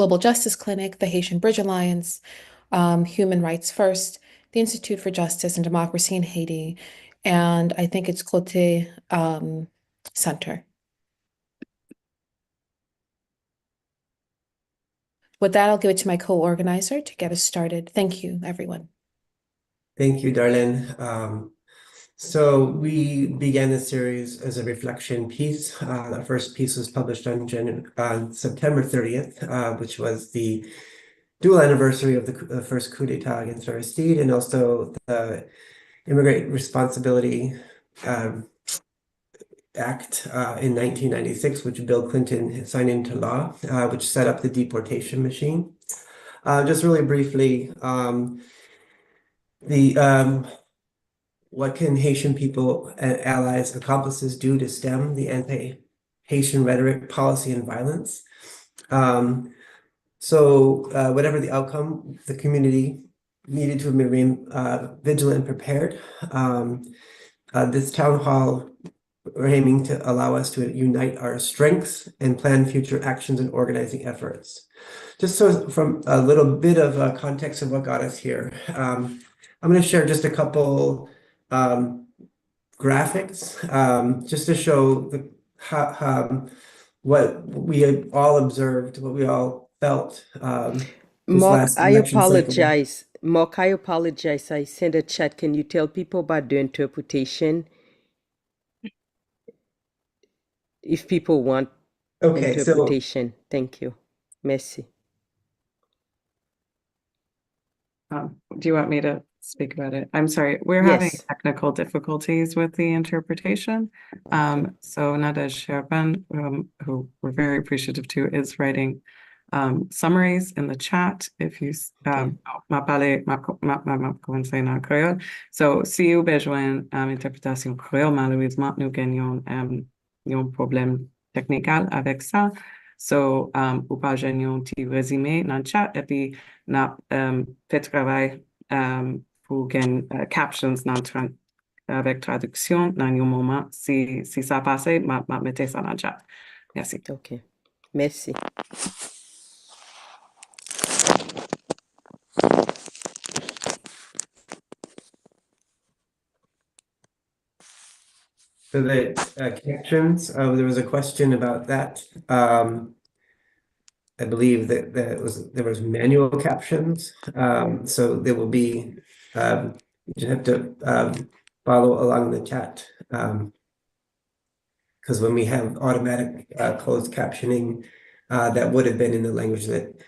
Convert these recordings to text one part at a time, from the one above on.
Global Justice Clinic, the Haitian Bridge Alliance, Human Rights First, the Institute for Justice and Democracy in Haiti, and I think it's Cote Center. With that, I'll give it to my co-organizer to get us started. Thank you, everyone. Thank you, Darlène. So we began this series as a reflection piece. The first piece was published on September 30th, which was the dual anniversary of the first coup d'etat against Aristide, and also the Immigrant Responsibility Act in 1996, which Bill Clinton signed into law, which set up the deportation machine. Just really briefly, what can Haitian people and allies, accomplices do to stem the anti-Haitian rhetoric, policy, and violence? So whatever the outcome, the community needed to remain vigilant and prepared. This town hall, we're aiming to allow us to unite our strengths and plan future actions and organizing efforts. Just so from a little bit of context of what got us here, I'm going to share just a couple graphics just to show what we all observed, what we all felt this last election cycle. Mark, I apologize. I sent a chat. Can you tell people about the interpretation? If people want interpretation. Thank you. Merci. Do you want me to speak about it? I'm sorry, we're having technical difficulties with the interpretation. So Nadej Sherban, who we're very appreciative to, is writing summaries in the chat. If you so si vous besoin interprétation créole, malheureusement nous gagnons un problème technique avec ça. So ou pas gagner un petit résumé dans le chat et puis n'a fait travail pour gagner captions avec traduction dans un moment. Si ça passe, mettez ça dans le chat. Merci. OK. Merci. So the captions, there was a question about that. I believe that there was manual captions. So there will be, you just have to follow along the chat. Because when we have automatic closed captioning, that would have been in the language that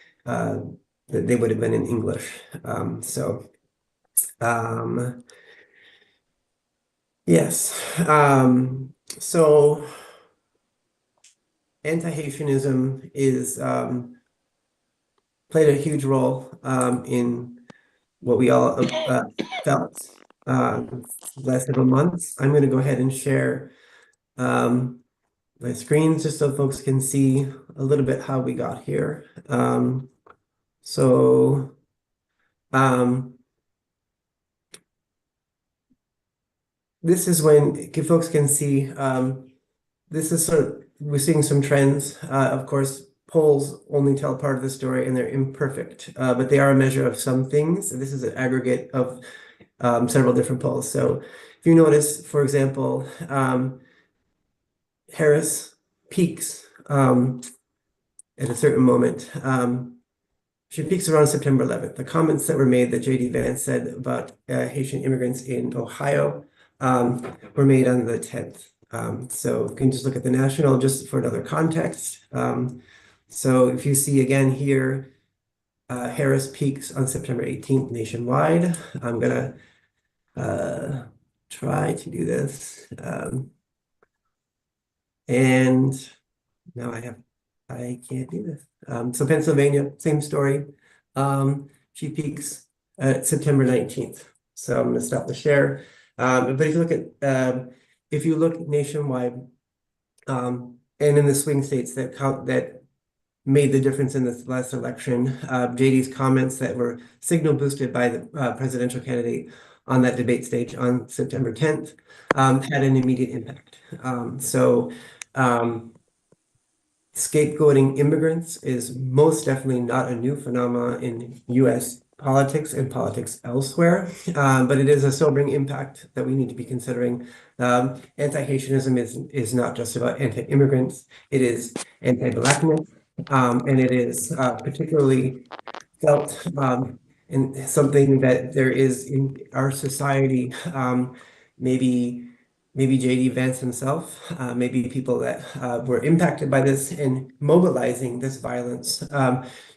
they would have been in English. Yes. So anti-Haitianism is played a huge role in what we all felt last several months. I'm going to go ahead and share my screens just so folks can see a little bit how we got here. This is when folks can see, this is we're seeing some trends. Of course, polls only tell part of the story and they're imperfect, but they are a measure of some things. This is an aggregate of several different polls. So if you notice, for example, Harris peaks at a certain moment. She peaks around September 11th. The comments that were made that J.D. Vance said about Haitian immigrants in Ohio were made on the 10th. So you can just look at the national just for another context. So if you see again here, Harris peaks on September 18th nationwide. I'm gonna try to do this. And now I can't do this. So Pennsylvania, same story. She peaks at September 19th. So I'm gonna stop the share. But if you look at, if you look nationwide, and in the swing states that made the difference in this last election, JD's comments that were signal boosted by the presidential candidate on that debate stage on September 10th had an immediate impact. scapegoating immigrants is most definitely not a new phenomenon in US politics and politics elsewhere, but it is a sobering impact that we need to be considering. Anti-Haitianism is not just about anti-immigrants, it is anti-Blackness, and it is particularly felt in something that there is in our society, maybe J.D. Vance himself, maybe people that were impacted by this and mobilizing this violence,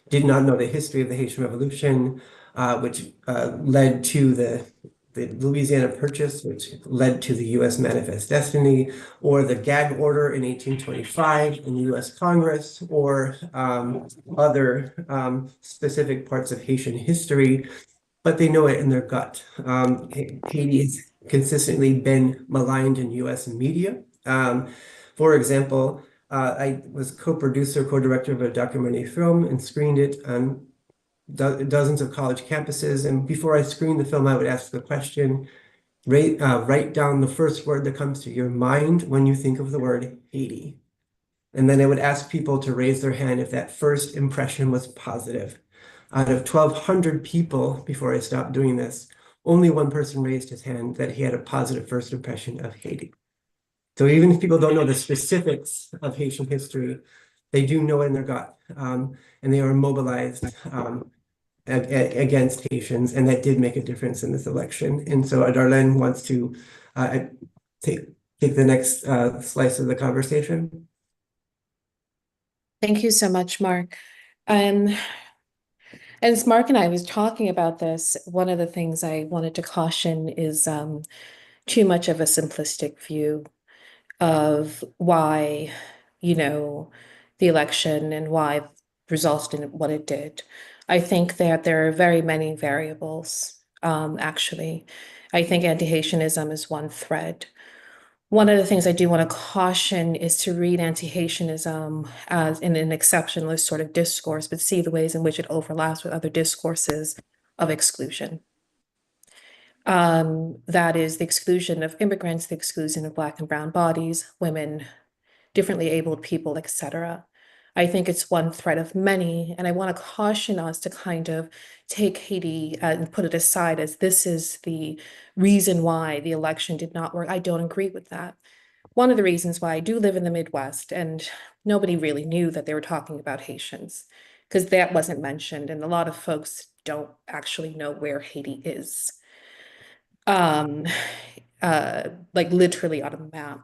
did not know the history of the Haitian Revolution, which led to the Louisiana Purchase, which led to the U.S. Manifest Destiny, or the gag order in 1825 in the U.S. Congress, or other specific parts of Haitian history, but they know it in their gut. Haiti has consistently been maligned in U.S. media. For example, I was co-producer, co-director of a documentary film and screened it on dozens of college campuses. And before I screened the film, I would ask the question, write down the first word that comes to your mind when you think of the word Haiti. And then I would ask people to raise their hand if that first impression was positive. Out of 1,200 people, before I stopped doing this, only one person raised his hand that he had a positive first impression of Haiti. So even if people don't know the specifics of Haitian history, they do know it in their gut, and they are mobilized against Haitians, and that did make a difference in this election. And so Darlène wants to take the next slice of the conversation. Thank you so much, Mark. As Mark and I was talking about this, one of the things I wanted to caution is too much of a simplistic view of why, the election and why resulted in what it did. I think that there are very many variables, actually. I think anti-Haitianism is one thread. One of the things I do want to caution is to read anti-Haitianism as in an exceptionalist sort of discourse, but see the ways in which it overlaps with other discourses of exclusion. That is the exclusion of immigrants, the exclusion of Black and brown bodies, women, differently abled people, etc. I think it's one thread of many, and I want to caution us to kind of take Haiti and put it aside as this is the reason why the election did not work. I don't agree with that. One of the reasons why I do live in the Midwest, and nobody really knew that they were talking about Haitians, because that wasn't mentioned, and a lot of folks don't actually know where Haiti is. Like literally on a map.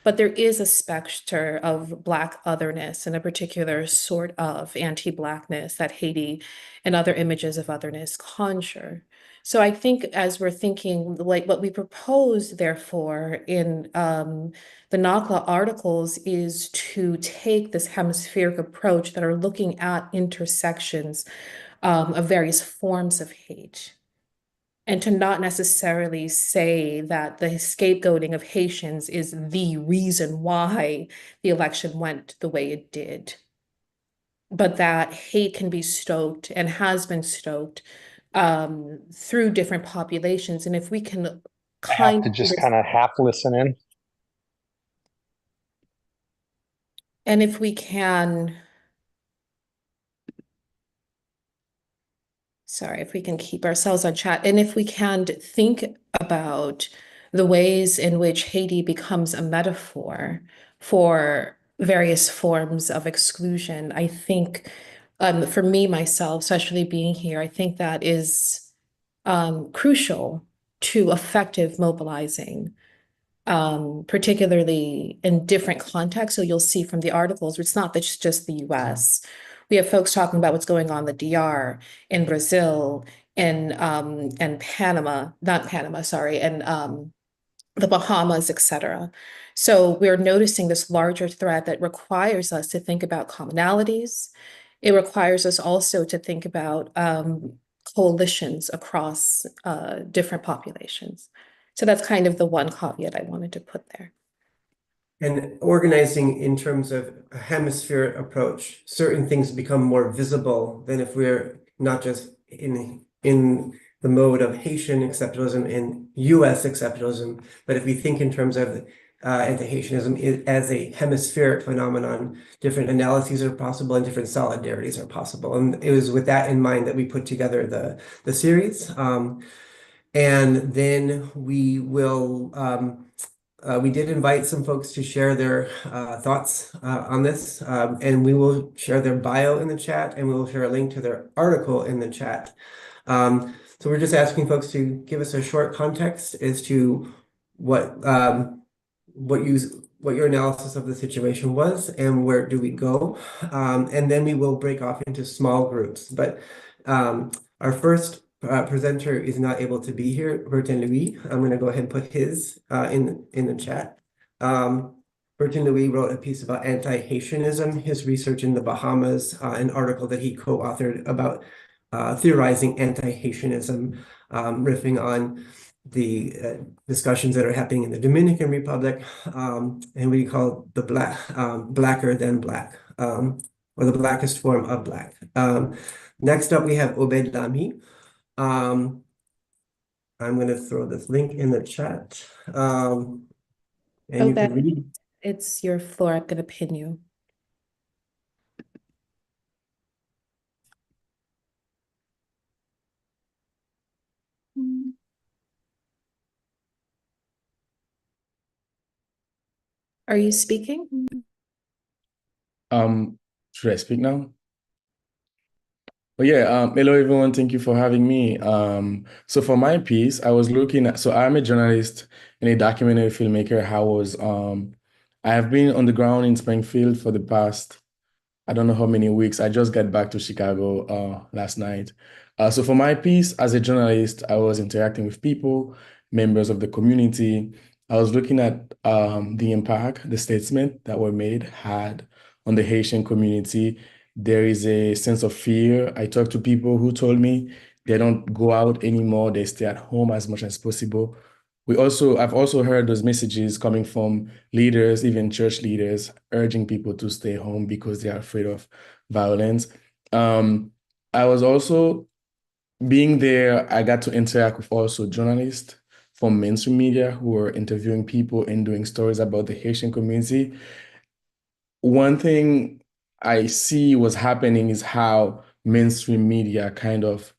But there is a specter of Black otherness and a particular sort of anti-Blackness that Haiti and other images of otherness conjure. So I think as we're thinking, like what we propose, therefore, in the NACLA articles is to take this hemispheric approach that are looking at intersections of various forms of hate, and to not necessarily say that the scapegoating of Haitians is the reason why the election went the way it did, but that hate can be stoked and has been stoked through different populations. And if we can I have to just kind of half listen in. And if we can, sorry, if we can keep ourselves on chat, and if we can think about the ways in which Haiti becomes a metaphor for various forms of exclusion, I think for me, myself, especially being here, I think that is crucial to effective mobilizing, particularly in different contexts. So you'll see from the articles, it's not that it's just the US. We have folks talking about what's going on in the DR, in Brazil, in Panama, not Panama, sorry, and the Bahamas, etc. So we're noticing this larger threat that requires us to think about commonalities. It requires us also to think about coalitions across different populations. So that's kind of the one caveat I wanted to put there. And organizing in terms of a hemispheric approach, certain things become more visible than if we're not just in the mode of Haitian exceptionalism and US exceptionalism, but if we think in terms of anti-Haitianism as a hemispheric phenomenon. Different analyses are possible and different solidarities are possible. And it was with that in mind that we put together the series. And then we will, we did invite some folks to share their thoughts on this, and we will share their bio in the chat, and we will share a link to their article in the chat. So we're just asking folks to give us a short context as to what your analysis of the situation was and where do we go. And then we will break off into small groups. But our first presenter is not able to be here, Pierre-Louis. I'm going to go ahead and put his in the chat. Pierre-Louis wrote a piece about anti-Haitianism, his research in the Bahamas, an article that he co-authored about theorizing anti-Haitianism, riffing on the discussions that are happening in the Dominican Republic, and we call the blacker than black, or the blackest form of black. Next up, we have Obed Lamy. I'm going to throw this link in the chat, and you can read. It's your floor. I'm going to pin you. Are you speaking? Should I speak now? Oh yeah, hello everyone, thank you for having me. So for my piece, I was looking at, so I'm a journalist and a documentary filmmaker. I have been on the ground in Springfield for the past, I don't know how many weeks. I just got back to Chicago last night. So for my piece as a journalist, I was interacting with people, members of the community. I was looking at the impact the statements that were made had on the Haitian community. There is a sense of fear. I talked to people who told me they don't go out anymore. They stay at home as much as possible. I've also heard those messages coming from leaders, even church leaders, urging people to stay home because they are afraid of violence. I was also being there, I got to interact with also journalists from mainstream media who were interviewing people and doing stories about the Haitian community. One thing I see was happening is how mainstream media kind of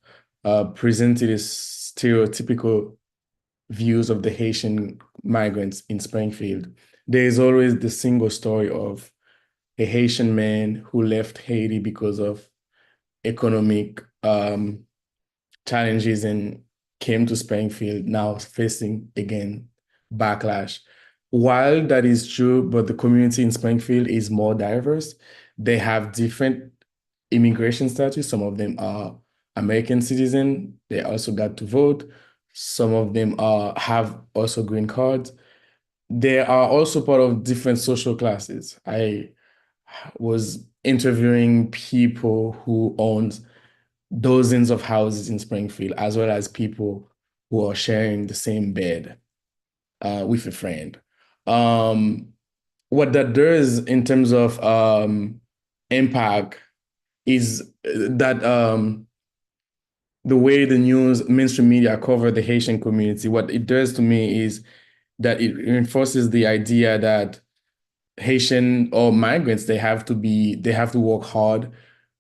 presented as stereotypical views of the Haitian migrants in Springfield. There is always the single story of a Haitian man who left Haiti because of economic challenges and came to Springfield, now facing again backlash. While that is true, but the community in Springfield is more diverse. They have different immigration status. Some of them are American citizens. They also got to vote. Some of them have also green cards. They are also part of different social classes. I was interviewing people who owned dozens of houses in Springfield, as well as people who are sharing the same bed with a friend. What that does in terms of impact is that the way the news, mainstream media cover the Haitian community, what it does to me is that it reinforces the idea that Haitian or migrants, they have to work hard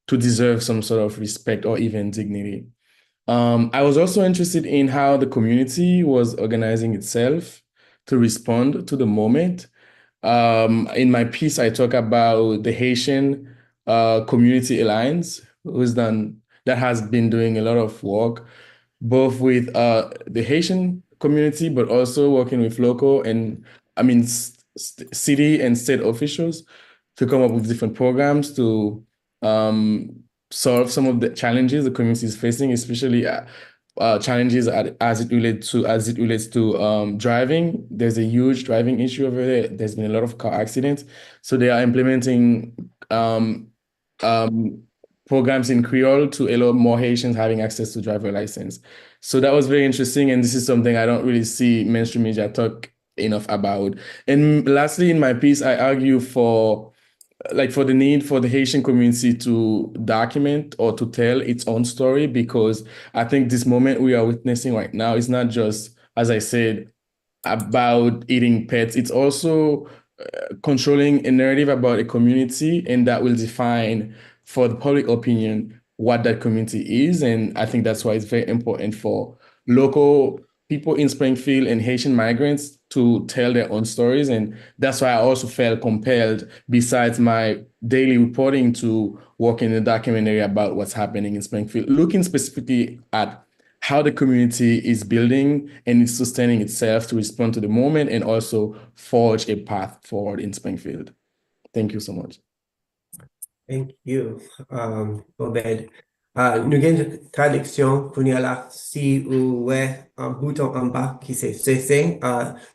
to deserve some sort of respect or even dignity. I was also interested in how the community was organizing itself to respond to the moment. In my piece, I talk about the Haitian Community Alliance, that has been doing a lot of work, both with the Haitian community, but also working with local and city and state officials to come up with different programs to solve some of the challenges the community is facing, especially challenges as it relates to driving. There's a huge driving issue over there. There's been a lot of car accidents, so they are implementing programs in Creole to allow more Haitians having access to driver license. So that was very interesting, and this is something I don't really see mainstream media talk enough about. And lastly, in my piece, I argue for the need for the Haitian community to document or to tell its own story, because I think this moment we are witnessing right now is not just, as I said, about eating pets. It's also controlling a narrative about a community, and that will define for the public opinion what that community is. And I think that's why it's very important for local people in Springfield and Haitian migrants to tell their own stories. And that's why I also felt compelled, besides my daily reporting, to work in a documentary about what's happening in Springfield, looking specifically at how the community is building and is sustaining itself to respond to the moment and also forge a path forward in Springfield. Thank you so much. Thank you, Obed. Nous avons une traduction qu'on y a là, si ou ouais, bouton en bas qui c'est cessé,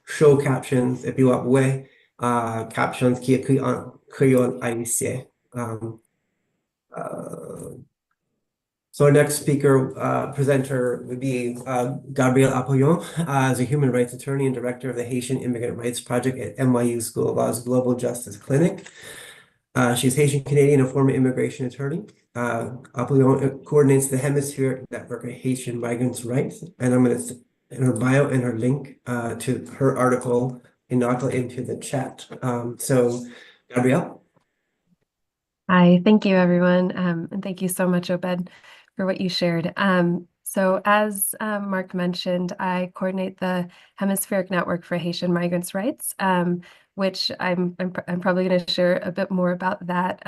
show captions, et puis ouais, captions qui est écrit en créole haïtien. So our next speaker, presenter would be Gabrielle Apollon, as a human rights attorney and director of the Haitian Immigrant Rights Project at NYU School of Law's Global Justice Clinic. She's Haitian Canadian and former immigration attorney. Apollon coordinates the Hemispheric Network of Haitian Migrants' Rights, and I'm going to, in her bio and her link to her article, knock it into the chat. So, Gabrielle. Hi, thank you, everyone, and thank you so much, Obed, for what you shared. So as Mark mentioned, I coordinate the Hemispheric Network for Haitian Migrants' Rights, which I'm probably going to share a bit more about that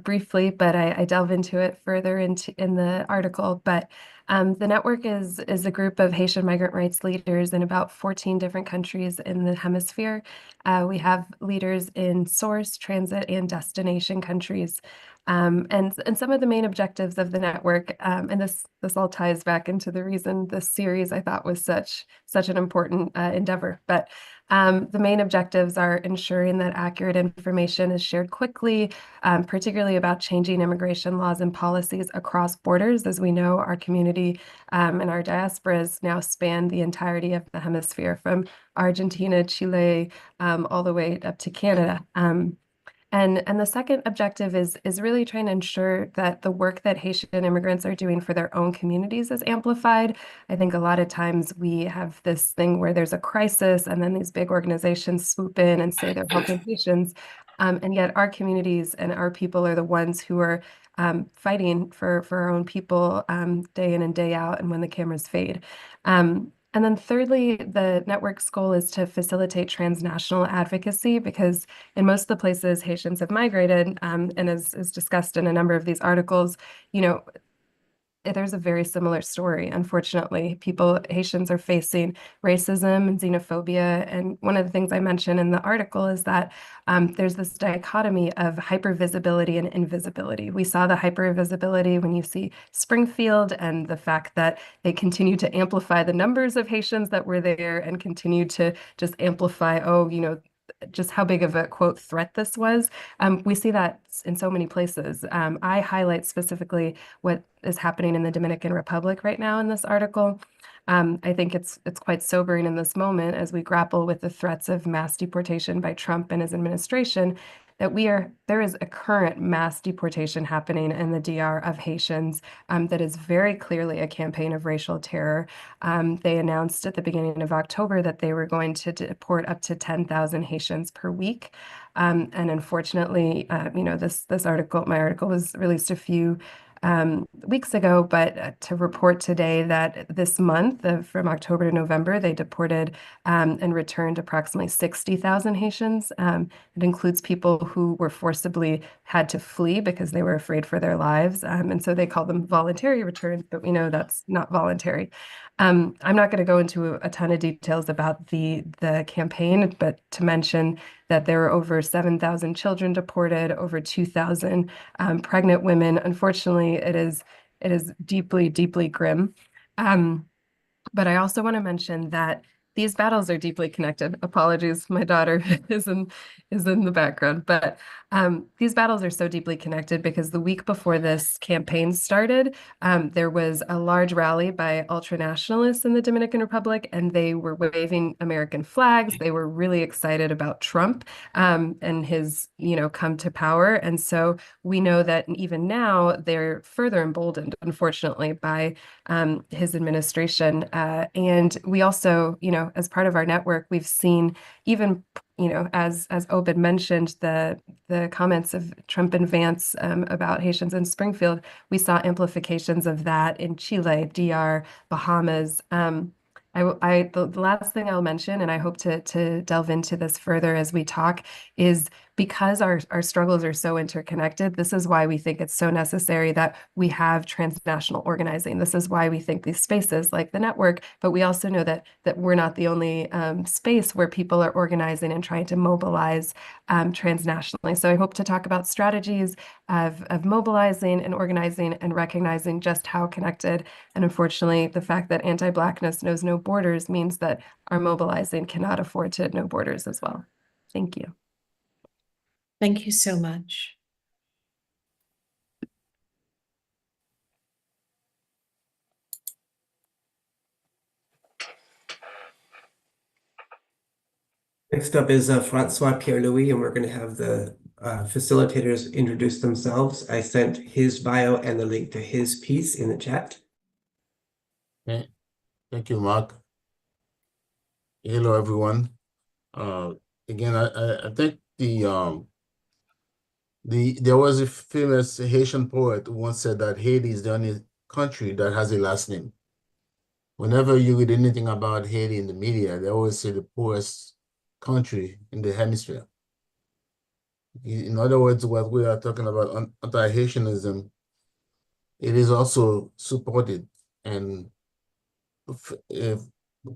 briefly, but I delve into it further in the article. But the network is a group of Haitian migrant rights leaders in about 14 different countries in the hemisphere. We have leaders in source, transit, and destination countries. And some of the main objectives of the network, and this all ties back into the reason this series I thought was such an important endeavor. But the main objectives are ensuring that accurate information is shared quickly, particularly about changing immigration laws and policies across borders. As we know, our community and our diasporas now span the entirety of the hemisphere, from Argentina, Chile, all the way up to Canada. And the second objective is really trying to ensure that the work that Haitian immigrants are doing for their own communities is amplified. I think a lot of times we have this thing where there's a crisis and then these big organizations swoop in and say they're helping Haitians. And yet our communities and our people are the ones who are fighting for our own people day in and day out, and when the cameras fade. And then thirdly, the network's goal is to facilitate transnational advocacy, because in most of the places Haitians have migrated, and as is discussed in a number of these articles, there's a very similar story. Unfortunately, Haitians are facing racism and xenophobia. And one of the things I mentioned in the article is that there's this dichotomy of hypervisibility and invisibility. We saw the hypervisibility when you see Springfield and the fact that they continue to amplify the numbers of Haitians that were there and continue to just amplify, just how big of a, quote, threat this was. We see that in so many places. I highlight specifically what is happening in the Dominican Republic right now in this article. I think it's quite sobering in this moment as we grapple with the threats of mass deportation by Trump and his administration, that there is a current mass deportation happening in the DR of Haitians that is very clearly a campaign of racial terror. They announced at the beginning of October that they were going to deport up to 10,000 Haitians per week. And unfortunately, my article was released a few weeks ago, but to report today that this month, from October to November, they deported and returned approximately 60,000 Haitians. It includes people who were forcibly had to flee because they were afraid for their lives. And so they call them voluntary returns, but we know that's not voluntary. I'm not going to go into a ton of details about the campaign, but to mention that there were over 7,000 children deported, over 2,000 pregnant women. Unfortunately, it is deeply, deeply grim. But I also want to mention that these battles are deeply connected. Apologies, my daughter is in the background. But these battles are so deeply connected because the week before this campaign started, there was a large rally by ultranationalists in the Dominican Republic, and they were waving American flags. They were really excited about Trump and his, come to power. And so we know that even now they're further emboldened, unfortunately, by his administration. And we also, as part of our network, we've seen even, as Obed mentioned, the comments of Trump and Vance about Haitians in Springfield, we saw amplifications of that in Chile, DR, Bahamas. The last thing I'll mention, and I hope to delve into this further as we talk, is because our struggles are so interconnected, this is why we think it's so necessary that we have transnational organizing. This is why we think these spaces like the network, but we also know that we're not the only space where people are organizing and trying to mobilize transnationally. So I hope to talk about strategies of mobilizing and organizing and recognizing just how connected. And unfortunately, the fact that anti-Blackness knows no borders means that our mobilizing cannot afford to know borders as well. Thank you. Thank you so much. Next up is François Pierre-Louis, and we're going to have the facilitators introduce themselves. I sent his bio and the link to his piece in the chat. Okay. Thank you, Mark. Hello, everyone. Again, I think there was a famous Haitian poet who once said that Haiti is the only country that has a last name. Whenever you read anything about Haiti in the media, they always say the poorest country in the hemisphere. In other words, what we are talking about, anti-Haitianism, it is also supported and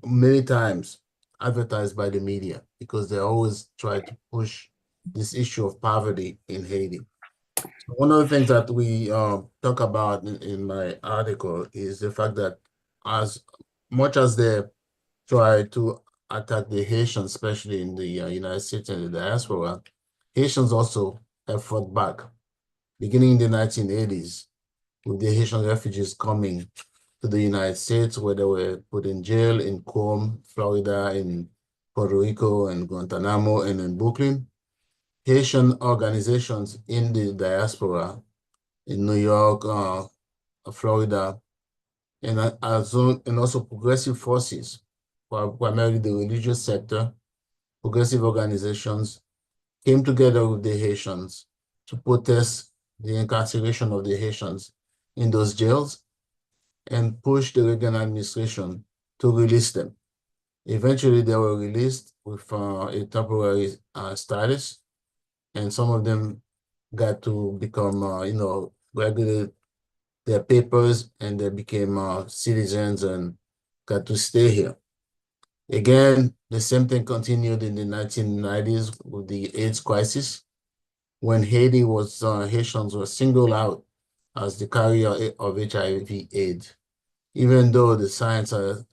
many times advertised by the media because they always try to push this issue of poverty in Haiti. So one of the things that we talk about in my article is the fact that as much as they try to attack the Haitians, especially in the United States and the diaspora, Haitians also have fought back. Beginning in the 1980s, with the Haitian refugees coming to the United States, where they were put in jail in Guam, Florida, in Puerto Rico, and Guantanamo, and in Brooklyn. Haitian organizations in the diaspora in New York, Florida, and also progressive forces, primarily the religious sector, progressive organizations came together with the Haitians to protest the incarceration of the Haitians in those jails and push the Reagan administration to release them. Eventually, they were released with a temporary status, and some of them got to become, regulate their papers, and they became citizens and got to stay here. Again, the same thing continued in the 1990s with the AIDS crisis, when Haitians were singled out as the carrier of HIV/AIDS. Even though the scientists,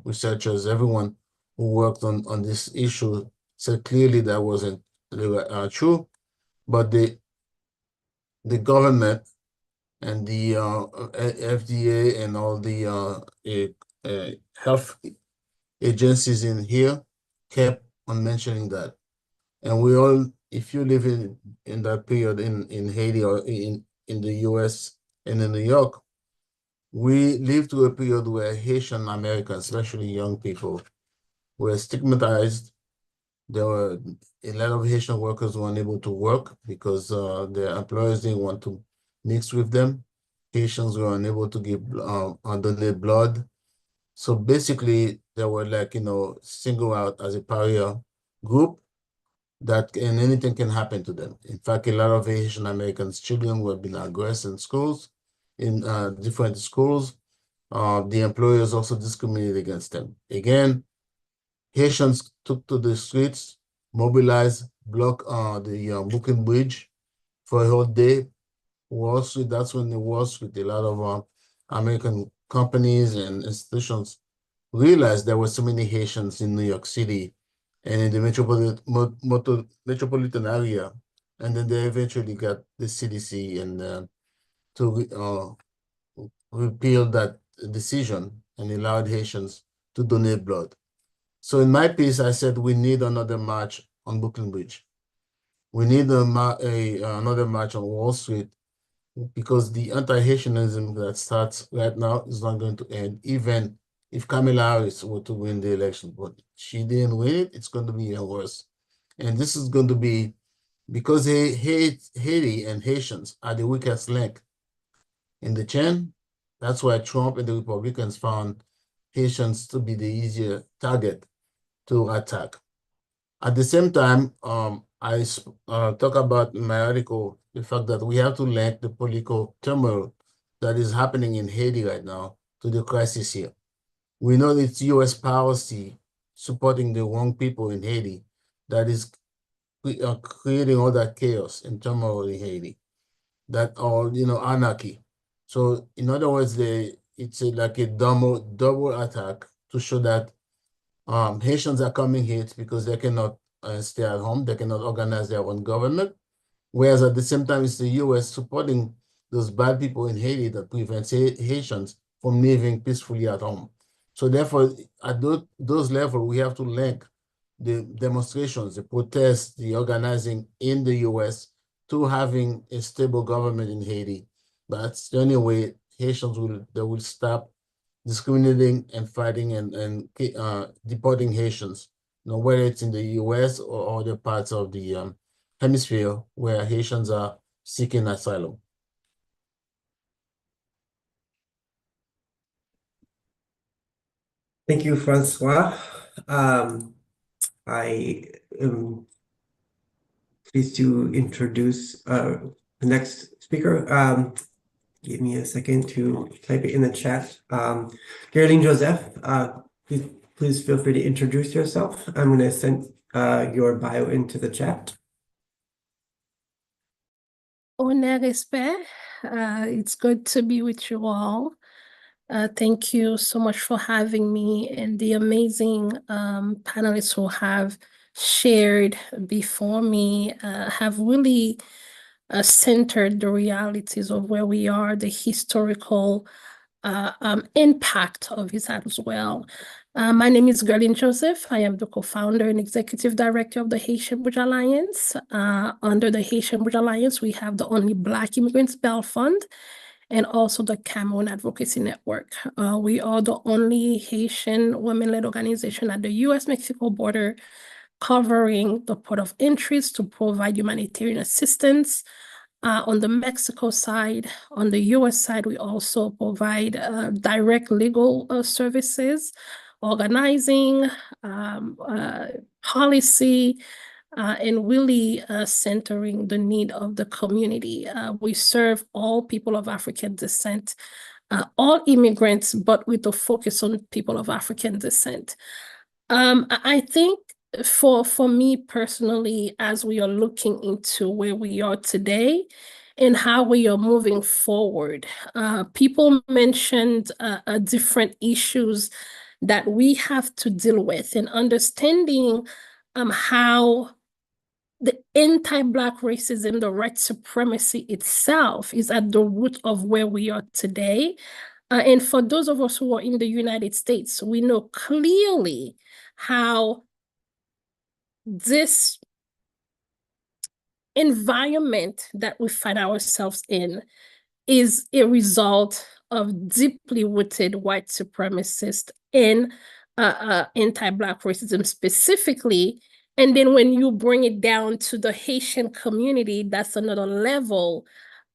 researchers, everyone who worked on this issue said clearly that wasn't true, but the government and the FDA and all the health agencies in here kept on mentioning that. And we all, if you live in that period in Haiti or in the US and in New York, we lived through a period where Haitian Americans, especially young people, were stigmatized. There were a lot of Haitian workers who were unable to work because their employers didn't want to mix with them. Haitians were unable to give donate blood. So basically, they were singled out as a pariah group and anything can happen to them. In fact, a lot of Haitian Americans' children were being aggressed in schools, in different schools. The employers also discriminated against them. Again, Haitians took to the streets, mobilized, blocked the Brooklyn Bridge for a whole day. Wall Street, that's when the Wall Street, a lot of American companies and institutions realized there were so many Haitians in New York City and in the metropolitan area. And then they eventually got the CDC and to repeal that decision and allowed Haitians to donate blood. So in my piece, I said we need another march on Brooklyn Bridge. We need another march on Wall Street because the anti-Haitianism that starts right now is not going to end, even if Kamala Harris were to win the election, but she didn't win it, it's going to be even worse. And this is going to be because Haiti and Haitians are the weakest link in the chain. That's why Trump and the Republicans found Haitians to be the easier target to attack. At the same time, I talk about in my article the fact that we have to link the political turmoil that is happening in Haiti right now to the crisis here. We know it's U.S. policy supporting the wrong people in Haiti that is creating all that chaos and turmoil in Haiti, that all, anarchy. So in other words, it's like a double attack to show that Haitians are coming here because they cannot stay at home, they cannot organize their own government, whereas at the same time, it's the U.S. supporting those bad people in Haiti that prevents Haitians from living peacefully at home. So therefore, at those levels, we have to link the demonstrations, the protests, the organizing in the U.S. to having a stable government in Haiti. That's the only way Haitians will stop discriminating and fighting and deporting Haitians, whether it's in the U.S. or other parts of the hemisphere where Haitians are seeking asylum. Thank you, François. I am pleased to introduce the next speaker. Give me a second to type it in the chat. Guerline Jozef, please feel free to introduce yourself. I'm going to send your bio into the chat. Honneur, respect. It's good to be with you all. Thank you so much for having me and the amazing panelists who have shared before me have really centered the realities of where we are, the historical impact of it as well. My name is Gabrielle Jozef. I am the co-founder and executive director of the Haitian Bridge Alliance. Under the Haitian Bridge Alliance, we have the Only Black Immigrants Bail Fund and also the Cameroon Advocacy Network. We are the only Haitian women-led organization at the US-Mexico border covering the port of entries to provide humanitarian assistance. On the Mexico side, on the US side, we also provide direct legal services, organizing, policy, and really centering the need of the community. We serve all people of African descent, all immigrants, but with a focus on people of African descent. I think for me personally, as we are looking into where we are today and how we are moving forward, people mentioned different issues that we have to deal with, and understanding how the anti-Black racism, the white supremacy itself is at the root of where we are today. And for those of us who are in the United States, we know clearly how this environment that we find ourselves in is a result of deeply rooted white supremacist and anti-Black racism specifically. And then when you bring it down to the Haitian community, that's another level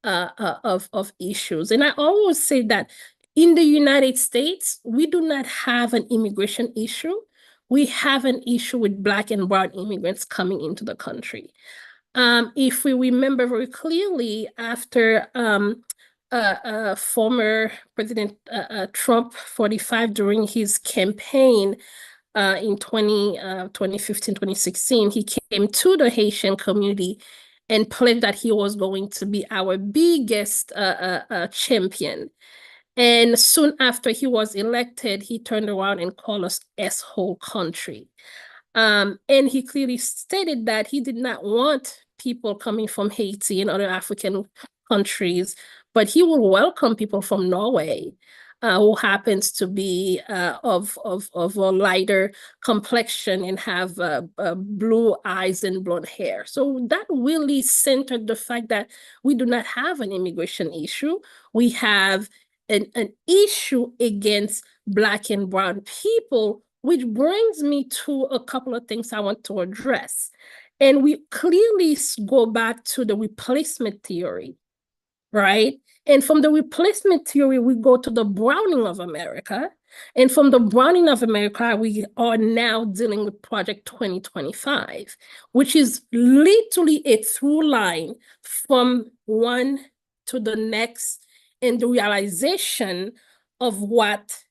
of issues. And I always say that in the United States, we do not have an immigration issue. We have an issue with Black and brown immigrants coming into the country. If we remember very clearly, after former President Trump 45 during his campaign in 2015, 2016, he came to the Haitian community and pledged that he was going to be our biggest champion. And soon after he was elected, he turned around and called us S-hole country. And he clearly stated that he did not want people coming from Haiti and other African countries, but he will welcome people from Norway, who happens to be of a lighter complexion and have blue eyes and blonde hair. So that really centered the fact that we do not have an immigration issue. We have an issue against Black and brown people, which brings me to a couple of things I want to address. And we clearly go back to the replacement theory, right? And from the replacement theory, we go to the browning of America. And from the browning of America, we are now dealing with Project 2025, which is literally a through line from one to the next, and the realization of what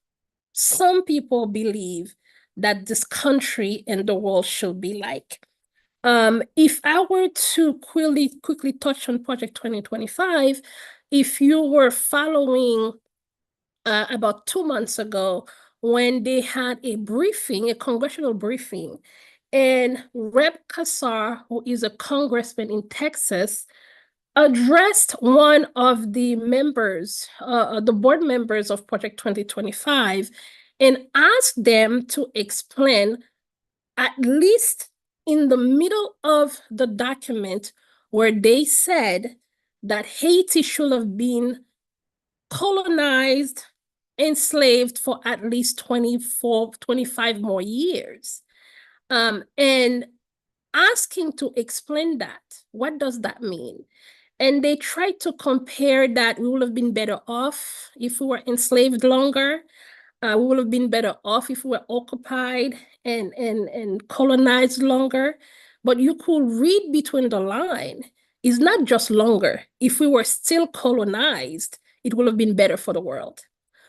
some people believe that this country and the world should be like. If I were to quickly touch on Project 2025, if you were following about 2 months ago, when they had a briefing, a congressional briefing, and Rep. Kassar, who is a congressman in Texas, addressed one of the members, the board members of Project 2025, and asked them to explain, at least in the middle of the document, where they said that Haiti should have been colonized, enslaved for at least 24, 25 more years. And asking to explain that, what does that mean? And they tried to compare that we would have been better off if we were enslaved longer. We would have been better off if we were occupied and colonized longer. But you could read between the line. It's not just longer. If we were still colonized, it would have been better for the world.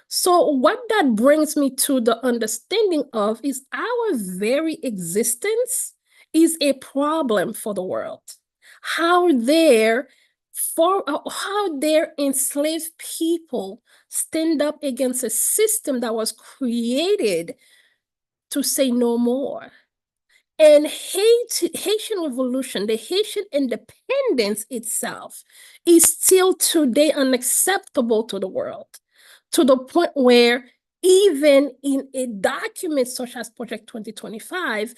So what that brings me to the understanding of is our very existence is a problem for the world. How dare enslaved people stand up against a system that was created to say no more. And Haitian revolution, the Haitian independence itself, is still today unacceptable to the world, to the point where even in a document such as Project 2025,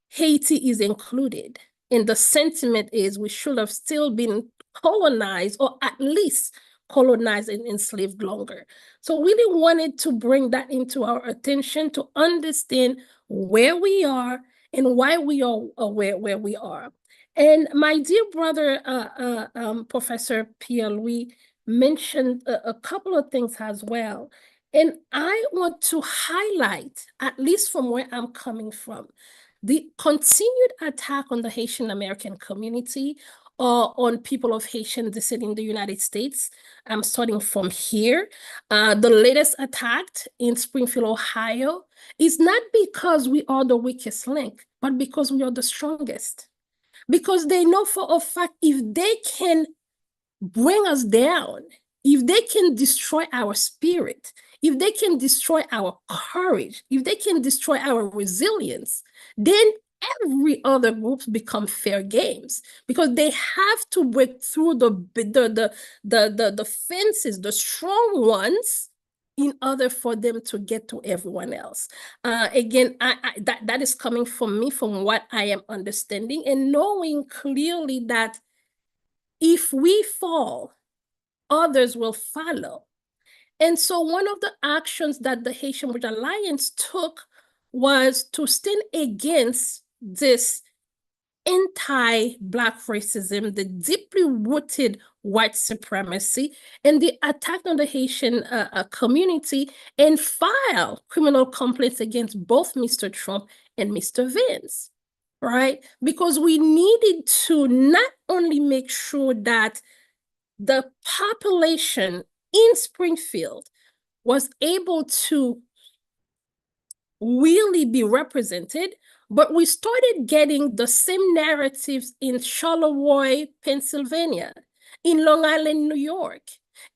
Haiti is included. And the sentiment is we should have still been colonized, or at least colonized and enslaved longer. So really wanted to bring that into our attention to understand where we are and why we are where we are. And my dear brother, Professor Pierre-Louis, mentioned a couple of things as well. And I want to highlight, at least from where I'm coming from, the continued attack on the Haitian American community, on people of Haitian descent in the United States. I'm starting from here. The latest attack in Springfield, Ohio, is not because we are the weakest link, but because we are the strongest. Because they know for a fact, if they can bring us down, if they can destroy our spirit, if they can destroy our courage, if they can destroy our resilience, then every other groups become fair games, because they have to break through the fences, the strong ones, in order for them to get to everyone else. Again, that is coming from me, from what I am understanding, and knowing clearly that if we fall, others will follow. And so one of the actions that the Haitian Bridge Alliance took was to stand against this anti-Black racism, the deeply rooted white supremacy, and the attack on the Haitian community, and file criminal complaints against both Mr. Trump and Mr. Vance, right? Because we needed to not only make sure that the population in Springfield was able to really be represented, but we started getting the same narratives in Charleroi, Pennsylvania, in Long Island, New York,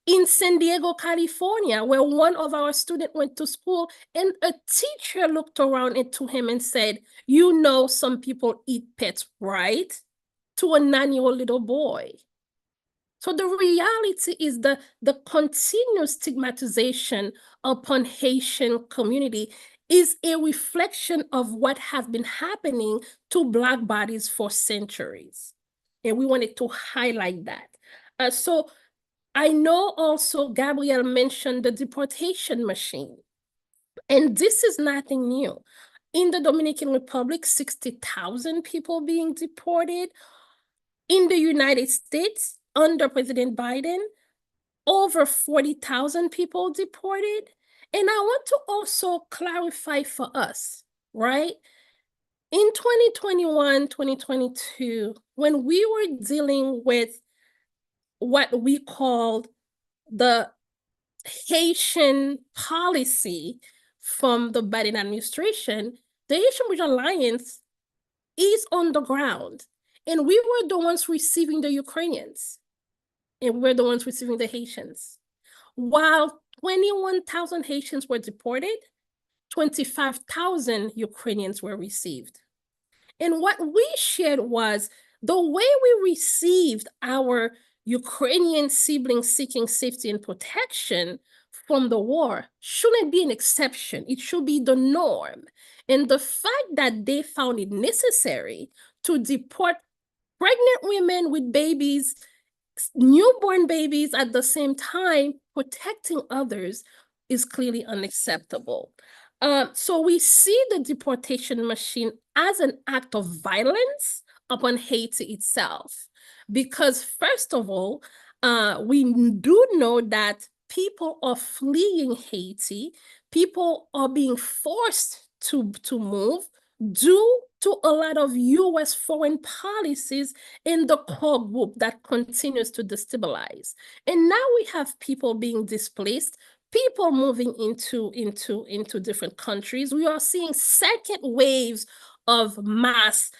in San Diego, California, where one of our students went to school, and a teacher looked around into him and said, "You know, some people eat pets, right?" to a 9-year-old little boy. So the reality is the continuous stigmatization upon Haitian community is a reflection of what has been happening to Black bodies for centuries. And we wanted to highlight that. So I know also Gabrielle mentioned the deportation machine, and this is nothing new. In the Dominican Republic, 60,000 people being deported. In the United States, under President Biden, over 40,000 people deported. And I want to also clarify for us, right? In 2021, 2022, when we were dealing with what we called the Haitian policy from the Biden administration, the Haitian Bridge Alliance is on the ground. And we were the ones receiving the Ukrainians. And we're the ones receiving the Haitians. While 21,000 Haitians were deported, 25,000 Ukrainians were received. And what we shared was the way we received our Ukrainian siblings seeking safety and protection from the war shouldn't be an exception. It should be the norm. And the fact that they found it necessary to deport pregnant women with babies, newborn babies at the same time, protecting others is clearly unacceptable. So we see the deportation machine as an act of violence upon Haiti itself. Because first of all, we do know that people are fleeing Haiti, people are being forced to move due to a lot of US foreign policies in the core group that continues to destabilize. And now we have people being displaced, people moving into different countries. We are seeing second waves of mass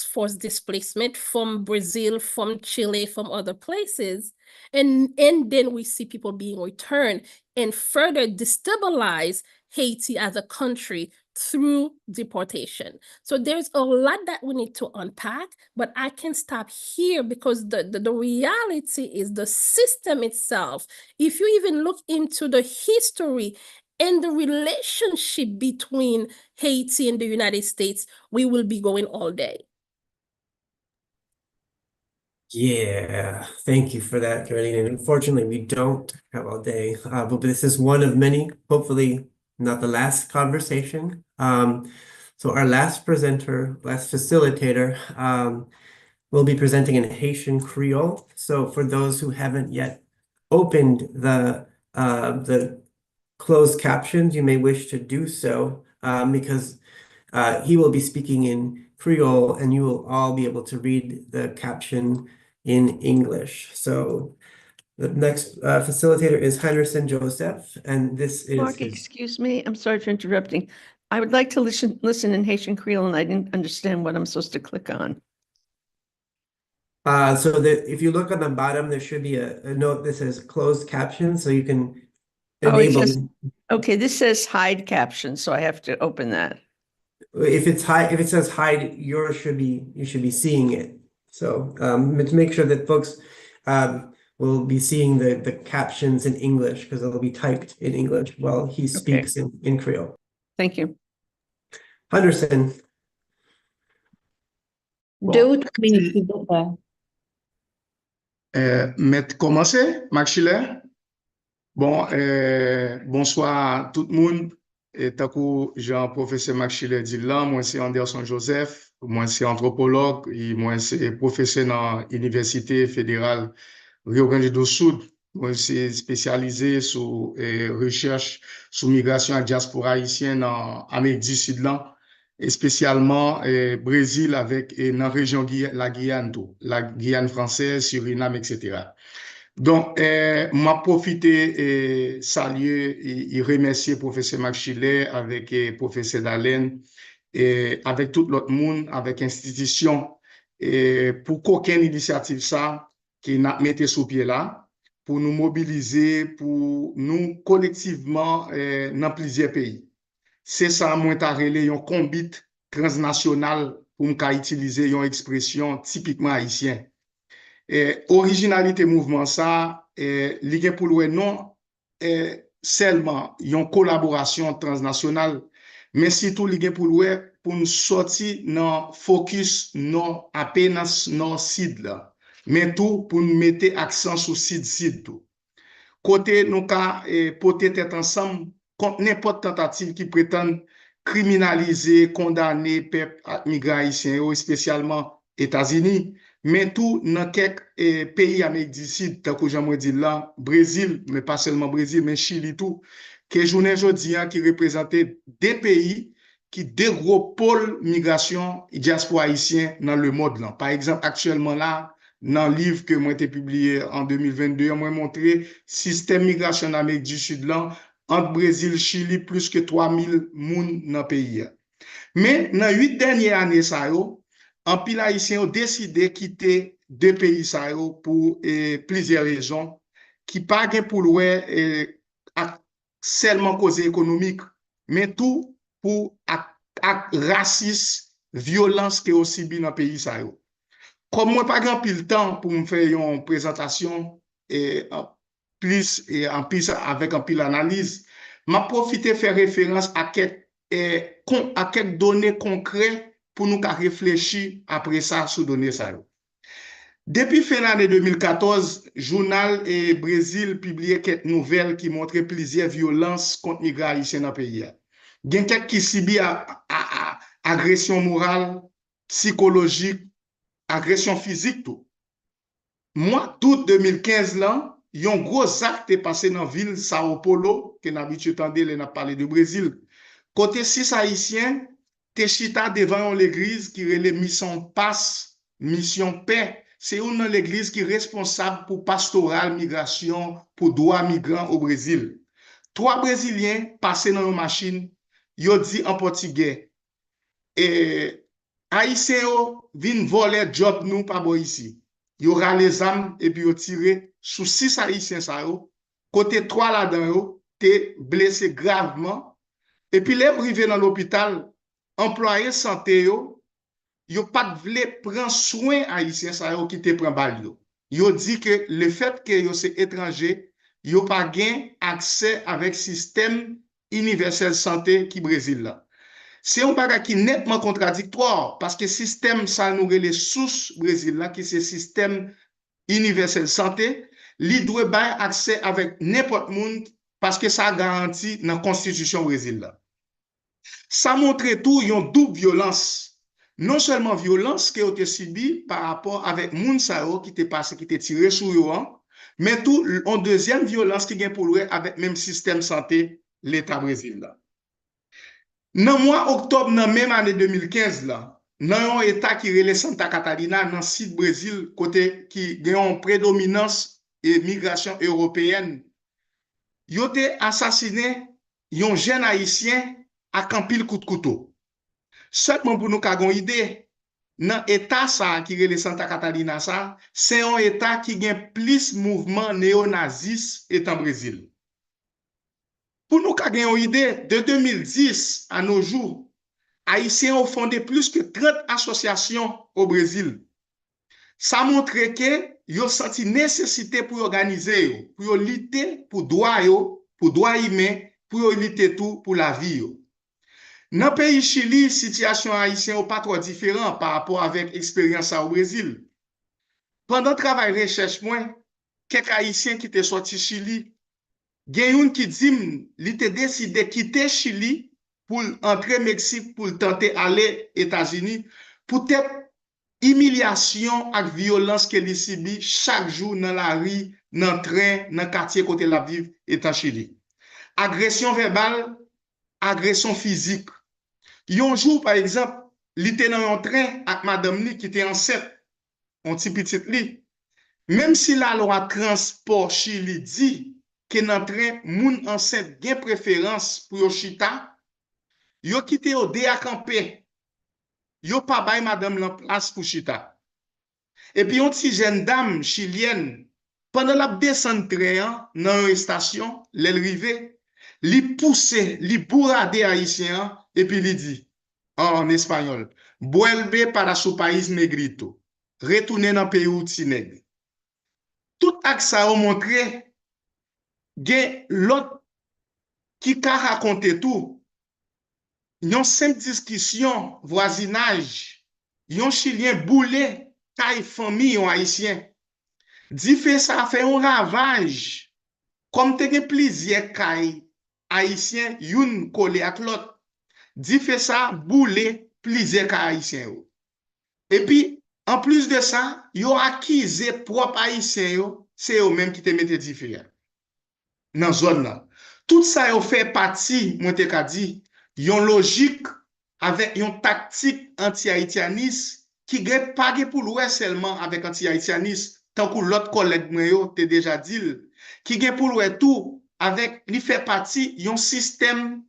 forced displacement from Brazil, from Chile, from other places. And then we see people being returned and further destabilize Haiti as a country through deportation. So there's a lot that we need to unpack, but I can stop here because the reality is the system itself. If you even look into the history and the relationship between Haiti and the United States, we will be going all day. Yeah, thank you for that, Grande. And unfortunately, we don't have all day, but this is one of many, hopefully not the last conversation. So our last presenter, last facilitator, will be presenting in Haitian Creole. So for those who haven't yet opened the closed captions, you may wish to do so, because he will be speaking in Creole and you will all be able to read the caption in English. So the next facilitator is Handerson Jozef, and this is Mark, excuse me, I'm sorry for interrupting. I would like to listen in Haitian Creole, and I didn't understand what I'm supposed to click on. So that if you look on the bottom, there should be a note that says closed captions, so you can enable. Okay, this says hide captions, so I have to open that. If it says hide, you should be seeing it. So to make sure that folks will be seeing the captions in English, because it'll be typed in English while he speaks in Creole. Thank you. Handerson. Met commencer, Marc Schuller. Bon, bonsoir tout le monde. Et takou Jean-Professeur Marc Schuller dit là, moi c'est Handerson Jozef, moi c'est anthropologue, et moi c'est professeur dans l'Université fédérale Rio Grande do Sul. Moi c'est spécialisé sur recherche sur migration et diaspora haïtienne en Amérique du Sud là, et spécialement Brésil avec dans la région la Guyane, la Guyane française, Suriname, etc. Donc, m'a profité et saluer et remercier professeur Marc Schuller avec professeur Darlène et avec tout l'autre monde, avec institution, et pour qu'aucune initiative ça qui n'a mis sur pied là, pour nous mobiliser, pour nous collectivement dans plusieurs pays. C'est ça, moi, t'as relé un combat transnational pour m'ka utiliser une expression typiquement haïtienne. Originalité mouvement ça, li gen pou louè non seulement une collaboration transnationale, mais surtout li gen pou louè pour nous sortir dans focus non à peine non sud là. mais tout pour nous mettre accent sur site tout. Côté nous ka porter tête ensemble contre n'importe tentative qui prétend criminaliser, condamner peuple migrants haïtiens, spécialement États-Unis, mais tout dans quelques pays Amérique du Sud, tant que j'aimerais dire là, Brésil, mais pas seulement Brésil, mais Chili tout, que journée aujourd'hui qui représentait des pays qui des gros pôles migration diaspora haïtien dans le monde là. Par exemple, actuellement là, dans le livre que moi été publié en 2022, moi montré système migration en Amérique du Sud là, entre Brésil, Chili, plus que 3000 moun dans le pays. Mais dans 8 dernières années, ça yo, en pile haïtien ont décidé de quitter deux pays ça yo pour plusieurs raisons qui pas pour louer seulement cause économique, mais tout pour racisme, violence que aussi bien dans le pays ça yo. Comme moi pas grand pile temps pour me faire une présentation et plus avec un pile analyse, m'a profité faire référence à quelques données concrètes pour nous réfléchir après ça sur données ça. Depuis fin l'année 2014, journal et Brésil publié quelques nouvelles qui montraient plusieurs violences contre les migrants haïtiens dans le pays. Il y a quelques qui subissent agression morale, psychologique, agression physique tout. Moi, tout 2015 là, il y a un gros acte est passé dans la ville Sao Paulo, que d'habitude on a parlé du Brésil. Côté 6 haïtiens, te chita devant l'église qui relève mission passe, mission paix. C'est une l'église qui est responsable pour pastoral migration, pour droits migrants au Brésil. 3 Brésiliens passés dans une machine, ils ont dit en portugais, et Haïtiens viennent voler job nous pas bon ici. Ils aura les armes et puis ils tiré sous 6 Haïtiens ça yo. Côté 3 là-dedans t'es blessé gravement et puis les privés dans l'hôpital, employés santé yo pas voulu prendre soin Haïtiens ça yo qui te prend balle yo. Yo dit que le fait que yo c'est étranger, yo pas gain accès avec système universel santé qui Brésil là. C'est un bagage qui est nettement contradictoire parce que système ça nous les sources Brésil là qui c'est système universel santé, li doit avoir accès avec n'importe monde parce que ça garantit dans la constitution Brésil là. Ça montre tout une double violence. Non seulement violence qui a été subie par rapport avec moun sa qui t'est passé qui t'est tiré sur yo, mais tout en deuxième violence qui vient pour lui avec même système santé l'État Brésil là. Dans le mois octobre, dans la même année 2015, là, dans un État qui relève Santa Catarina, dans le sud Brésil, côté qui a une prédominance et migration européenne, ils ont assassiné un jeune haïtien à un pile coup de couteau. Seulement pour nous avons une idée, dans l'État qui relève Santa Catarina, c'est un État qui a plus de mouvements néo-nazistes en Brésil. Pour nous avoir une idée, de 2010 à nos jours, Haïtiens ont fondé plus que 30 associations au Brésil. Ça montre qu'ils ont senti nécessité pour organiser, pour lutter pour droits humains, pour lutter tout pour la vie. Dans le pays Chili, la situation haïtienne n'est pas trop différente par rapport avec l'expérience au Brésil. Pendant le travail de recherche, quelques Haïtiens qui étaient sortis Chili, il y a un qui dit qu'il a décidé de quitter Chili pour entrer au Mexique pour tenter d'aller aux États-Unis pour être humiliation et violence qu'il subit chaque jour dans la rue, dans le train, dans le quartier côté la ville et en Chili. Agression verbale, agression physique. Il y a un jour, par exemple, il était dans un train avec madame Li qui était enceinte, un petit petite Li. Même si la loi transport Chili dit que dans le train, moun enceinte gen préférence pour yo chita, yo quitté yo dé à camper. Yo pas bay madame la place pour chita. Et puis, une petite jeune dame chilienne, pendant la descente train dans une station, l'arrivée, li pousse, li bourrade haïtien, et puis li dit, en espagnol, vuelve para su país negrito, retourner dans le pays où tu nègre. Tout acte ça a montré gen l'autre qui a raconté tout. Yon simple discussion, voisinage, yon chilien boulé, taille famille yon haïtien. Di fait ça fait un ravage. Comme te gen plizye kay haïtien youn kole ak lot, di fait ça boule plizye kay haïtien yo. Et puis, en plus de ça, yo akize propre haïtien yo, c'est yo même qui te mette di fait dans zone là. Tout ça yo fait partie, moi te ka di, yon logique avec yon tactique anti-haitianiste qui gen pas gen pour louer seulement avec anti-haitianiste, tant que l'autre collègue moi yo te déjà dit, qui gen pour louer tout avec li fait partie yon système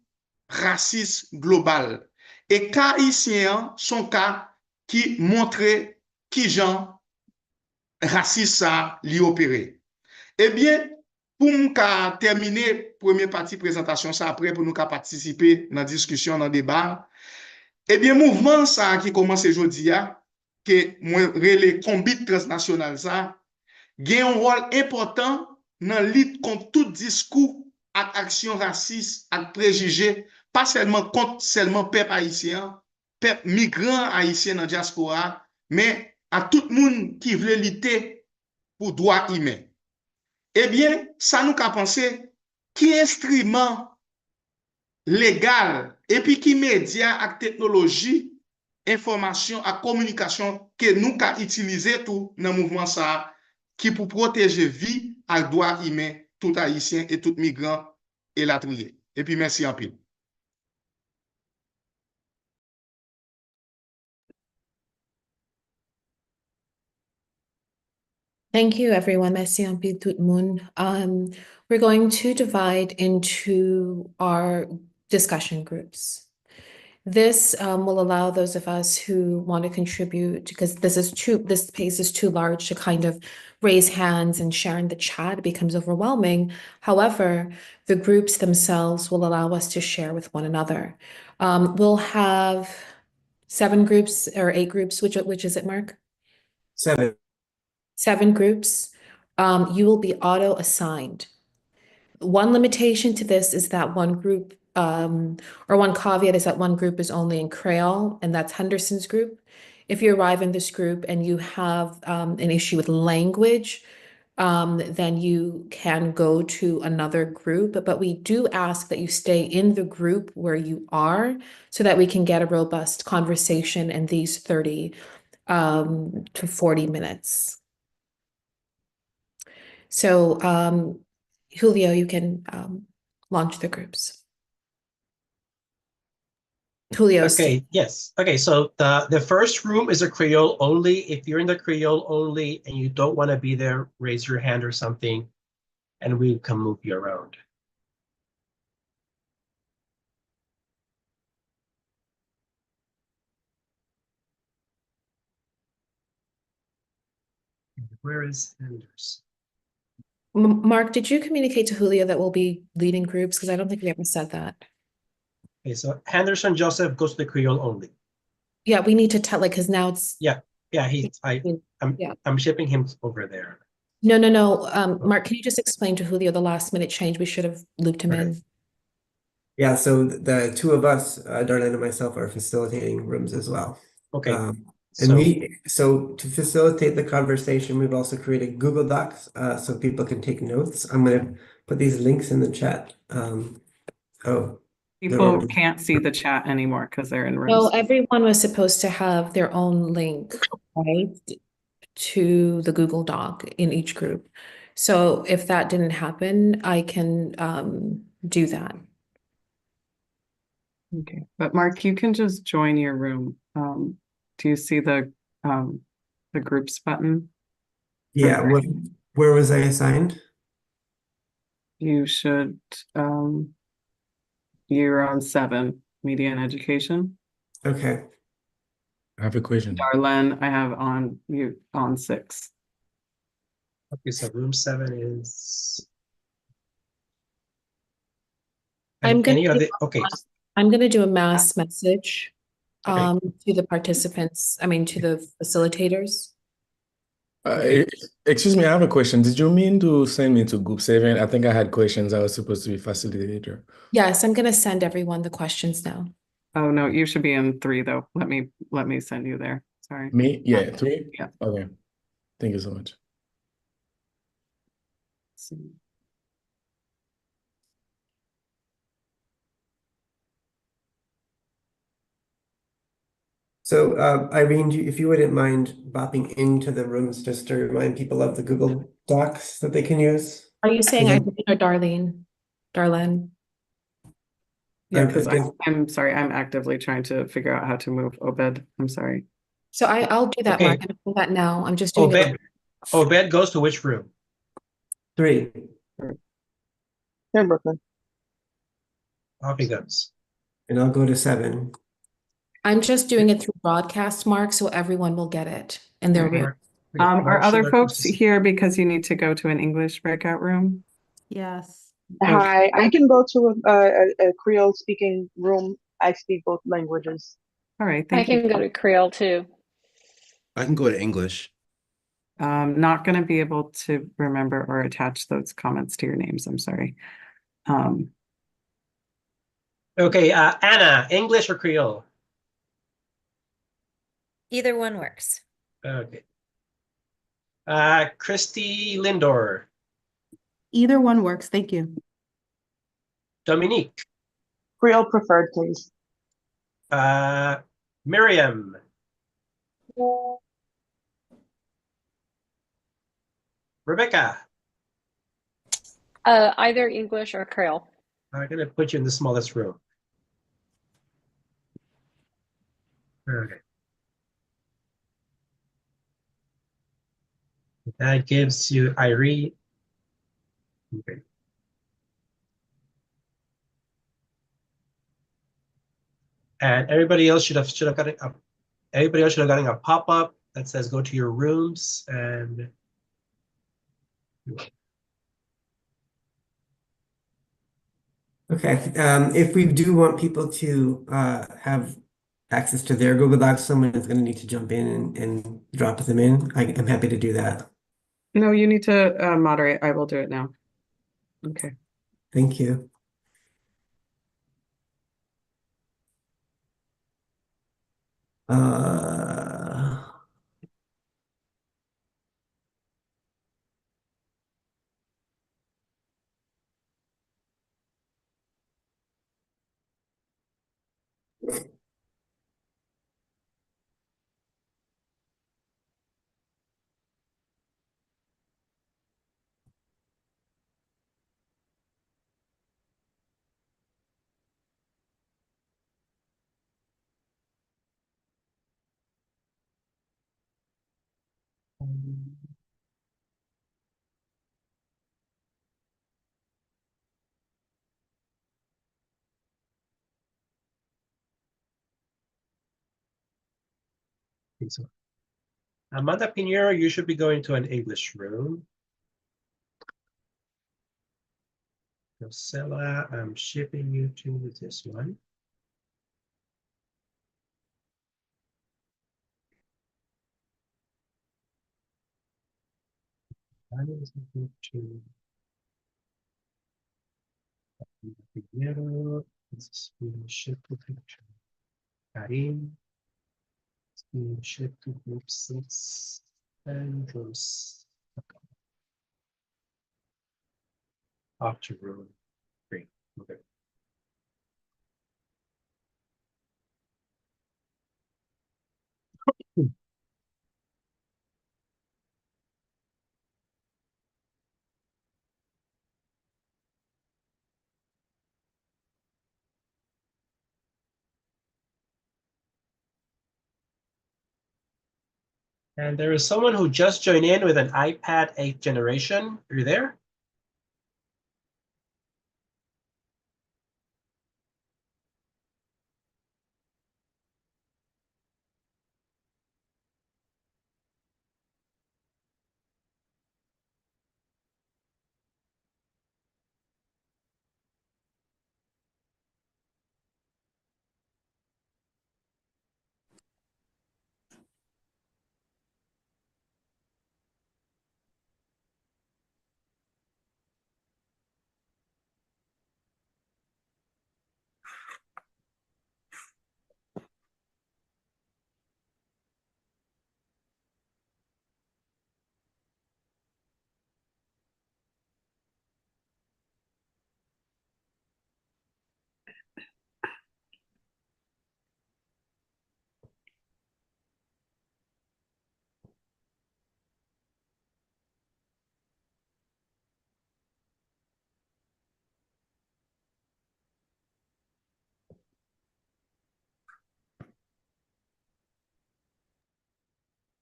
raciste global. Et cas haïtien son cas qui montre qui gens raciste ça li opéré. Eh bien, pour nous terminer première partie présentation ça après pour nous participer dans la discussion dans le débat, eh bien mouvement ça qui commence aujourd'hui que moi relais combat transnational ça gagne un rôle important dans lutte contre tout discours et action raciste et préjugés, pas seulement contre seulement peuple haïtien, peuple migrant haïtien dans la diaspora, mais à tout le monde qui veut lutter pour droits humains. Eh bien, ça nous a pensé qui instrument légal et puis qui média et technologie, information et communication que nous avons utilisé tout dans le mouvement ça qui pour protéger vie et droits humains tout haïtien et tout migrant et la trier. Et puis merci en pile. Thank you, everyone. Merci un peu tout le monde. We're going to divide into our discussion groups. This will allow those of us who want to contribute, because this space is too large to kind of raise hands and share in the chat. It becomes overwhelming. However, the groups themselves will allow us to share with one another. We'll have 7 groups or 8 groups. Which is it, Mark? 7 groups. You will be auto-assigned. One limitation to this is that one group, or one caveat is that one group is only in Creole, and that's Handerson's group. If you arrive in this group and you have an issue with language, then you can go to another group. But we do ask that you stay in the group where you are so that we can get a robust conversation in these 30 to 40 minutes. So, Julio, you can launch the groups. Julio. Okay, yes. Okay, so the first room is a Creole only. If you're in the Creole only and you don't want to be there, raise your hand or something, and we can move you around. Where is Handerson? Mark, did you communicate to Julio that we'll be leading groups? Because I don't think we ever said that. Okay, so Handerson Jozef goes to the Creole only. Yeah, we need to tell, like, because now it's. Yeah, I'm shipping him over there. No. Mark, can you just explain to Julio the last minute change? We should have looped him in. Yeah, so the 2 of us, Darlène and myself, are facilitating rooms as well. Okay. So to facilitate the conversation, we've also created Google Docs so people can take notes. I'm going to put these links in the chat. People can't see the chat anymore because they're in rooms. No, everyone was supposed to have their own link, right, to the Google Doc in each group. So if that didn't happen, I can do that. Okay, but Mark, you can just join your room. Do you see the groups button? Yeah, where was I assigned? You should, you're on 7, media and education. Okay. I have a question. Darlène, I have you on 6. Okay, so room 7 is. I'm going to do a mass message to the participants, to the facilitators. Excuse me, I have a question. Did you mean to send me to group 7? I think I had questions. I was supposed to be facilitator. Yes, I'm going to send everyone the questions now. Oh no, you should be in 3 though. Let me send you there. Sorry. Me? Yeah, 3? Yeah. Okay. Thank you so much. see. So Irene, if you wouldn't mind bopping into the rooms just to remind people of the Google Docs that they can use. Are you saying Irene or Darlene? Darlene? Yeah, because guess- I'm sorry, I'm actively trying to figure out how to move Obed. I'm sorry. So I'll do that, Okay. Mark. I'm doing that now. I'm just doing it. Obed goes to which room? 3. In Brooklyn. Off he goes. And I'll go to 7. I'm just doing it through broadcast, Mark, so everyone will get it in their room. Are other folks here because you need to go to an English breakout room? Yes. Hi, I can go to a Creole speaking room. I speak both languages. All right, I thank you. can go to Creole too. I can go to English. Not going to be able to remember or attach those comments to your names. I'm sorry. Okay, Anna, English or Creole? Either one works. Okay. Christy Lindor. Either one works. Thank you. Dominique. Creole preferred, please. Miriam. Rebecca. Either English or Creole. I'm going to put you in the smallest room. Okay. That gives you Irene. Okay. And everybody else should have gotten a everybody else should have gotten a pop-up that says go to your rooms and Okay. If we do want people to have access to their Google Docs, someone is going to need to jump in and drop them in. I'm happy to do that. No, you need to moderate. I will do it now. Okay. Thank you. so. Amanda Pinheiro, you should be going to an English room. Rosella, I'm shipping you to this one. Pinheiro, this is being shipped to Karim. It's being shipped to group 6 and Rose. Off to room 3. Okay. And there is someone who just joined in with an iPad 8th generation. Are you there?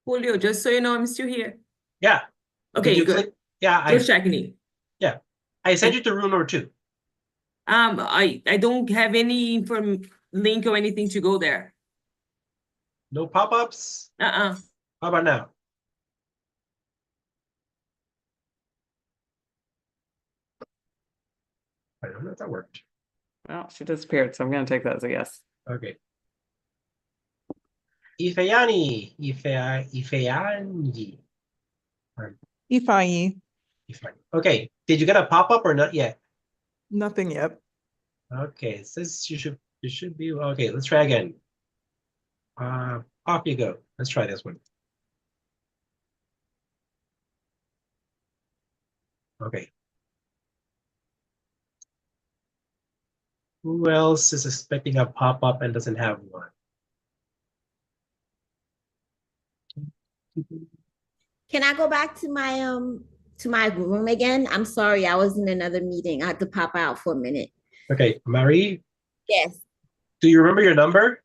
Julio, just so you know, I'm still here. Yeah. Okay, Did you good. click? Yeah, Just checking it. yeah. I sent you to room number 2. I don't have any link or anything to go there. No pop-ups? Uh-uh. How about now? I don't know if that worked. Well, she disappeared, so I'm going to take that as a yes. Okay. Ifeani. Ifeani. Ifeanyi. Ifeani. Okay. Did you get a pop-up or not yet? Nothing yet. Okay. It says you should be okay. Let's try again. Off you go. Let's try this one. Okay. Who else is expecting a pop-up and doesn't have one? Can I go back to my room again? I'm sorry, I was in another meeting. I had to pop out for a minute. Okay, Marie. Yes. Do you remember your number?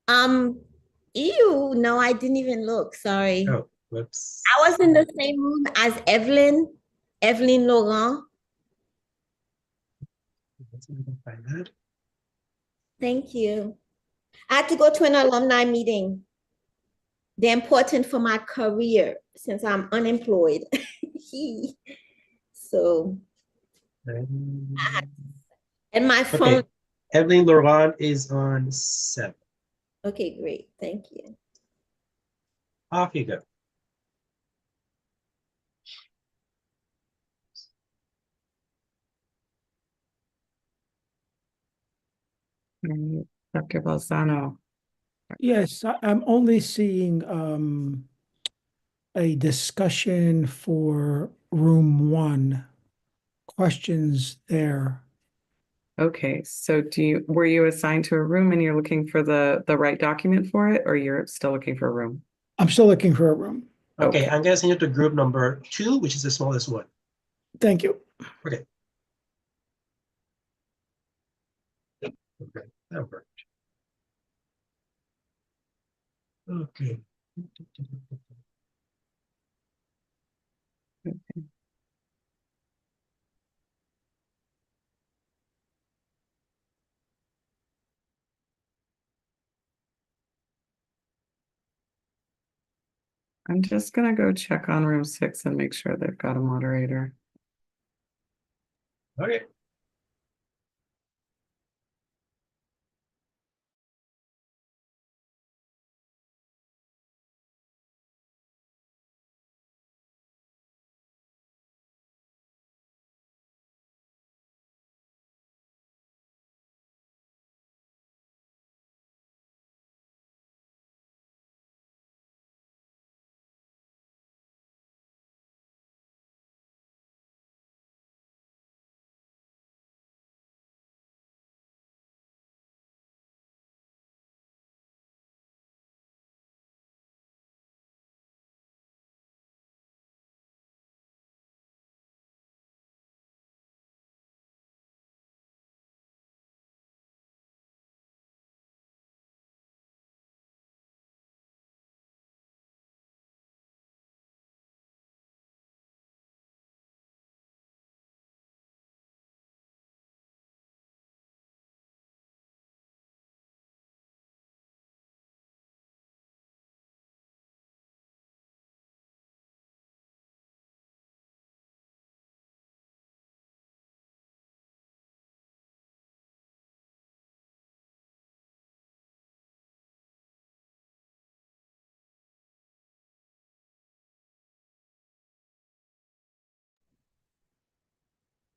No, I didn't even look. Sorry. Oh, whoops. I was in the same room as Evelyn Laurent. Let's see if we can find that. Thank you. I had to go to an alumni meeting. They're important for my career since I'm unemployed. So, and my phone. Okay. Evelyn Laurent is on 7. Okay, great. Thank you. Off you go. Dr. Balsano. Yes, I'm only seeing a discussion for room 1. Questions there. Okay, so were you assigned to a room and you're looking for the right document for it, or you're still looking for a room? I'm still looking for a room. Okay, I'm gonna send you to group number 2, which is the smallest one. Thank you. Okay. Okay, that worked. Okay. I'm just gonna go check on room 6 and make sure they've got a moderator. Okay.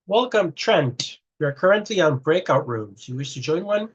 Welcome, Trent. We are currently on breakout rooms. You wish to join one?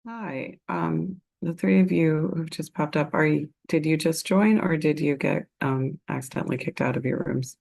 Hi, the three of you who've just popped up, did you just join or did you get accidentally kicked out of your rooms?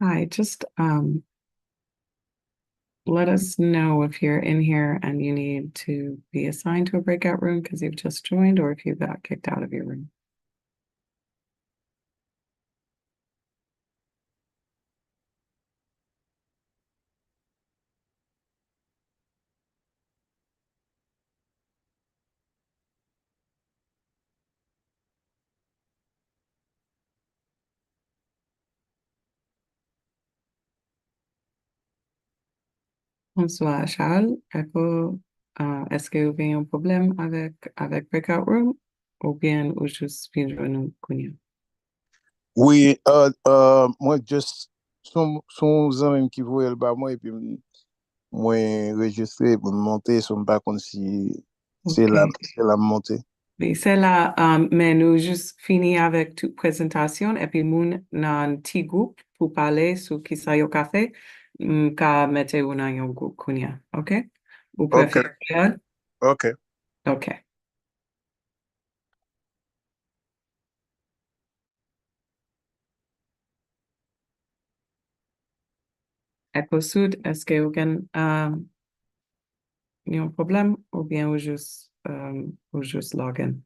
Hi, just let us know if you're in here and you need to be assigned to a breakout room because you've just joined or if you got kicked out of your room. François, Charles, est-ce que vous avez un problème avec breakout room ou bien ou juste fin nous connaître? Oui, moi, just son zami qui voit le bas moi et puis moi enregistré pour monter son pas comme si c'est la montée. Oui, c'est là, mais nous juste fini avec toute présentation et puis moun nan petit groupe pour parler sur qui ça yo café, ka mette ou nan yon groupe kounya, ok? Ou préférez? Ok. Ok. Echo Sud, est-ce que vous avez un problème ou bien vous juste login?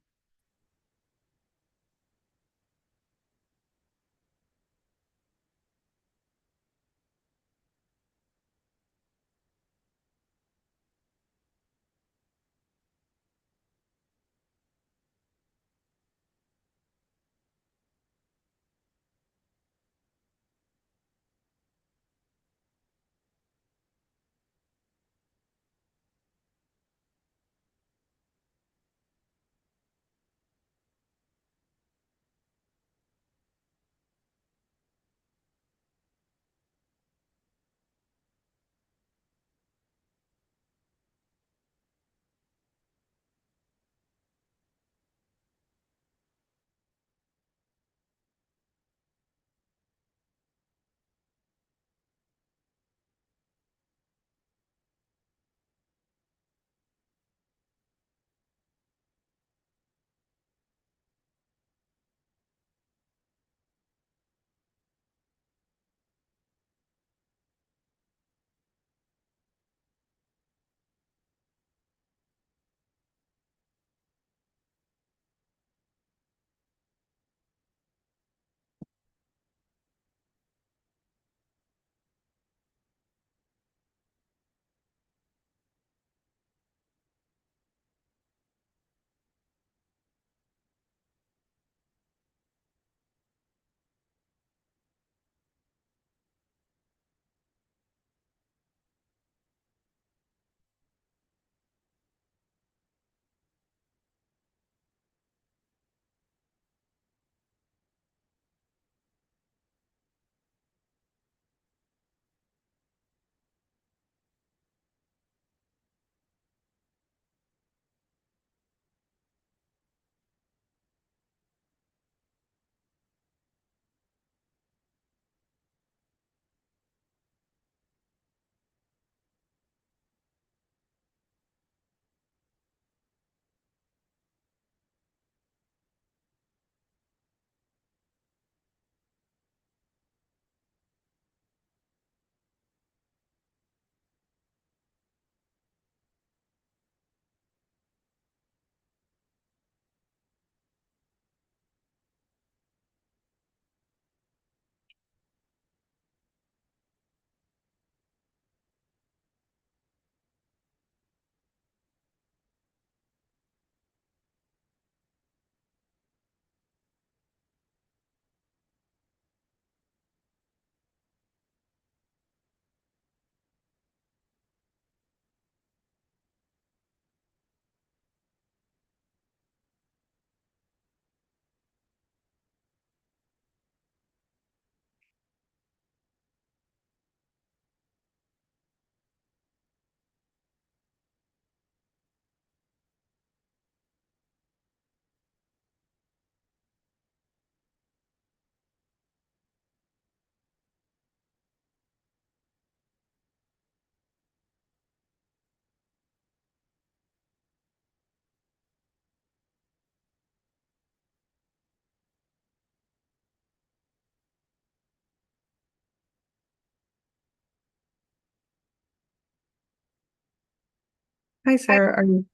Hi, Sarah. Are you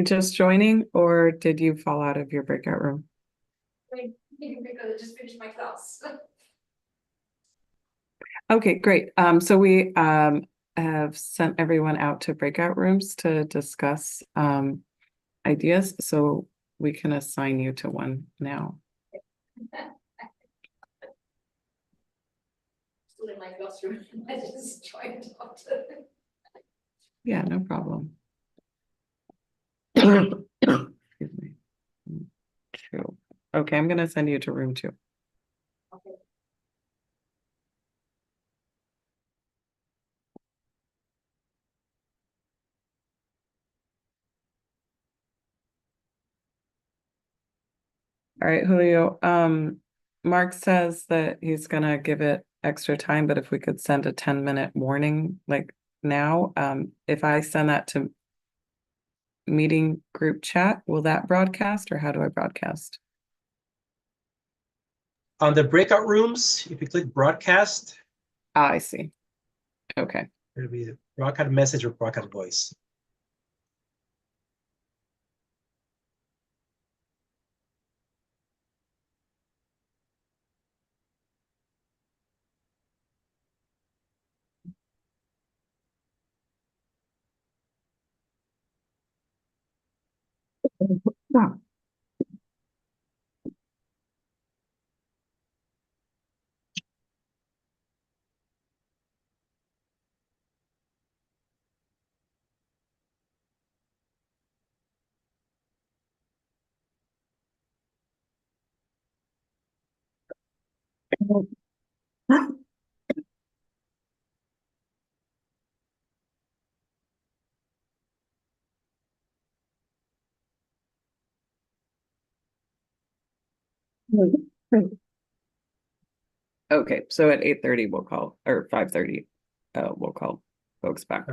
just joining or did you fall out of your breakout room? Because I just finished my class. Okay, great. So we have sent everyone out to breakout rooms to discuss ideas. So we can assign you to one now. Still in my classroom. I just joined after. Yeah, no problem. Excuse me. Two. Okay, I'm gonna send you to room 2. Okay. All right, Julio. Mark says that he's gonna give it extra time, but if we could send a 10-minute warning like now, if I send that to meeting group chat, will that broadcast or how do I broadcast? On the breakout rooms, if you click broadcast, I see. Okay. it'll be the broadcast message or broadcast voice. Okay, so at 8:30 we'll call, or 5:30, we'll call folks back.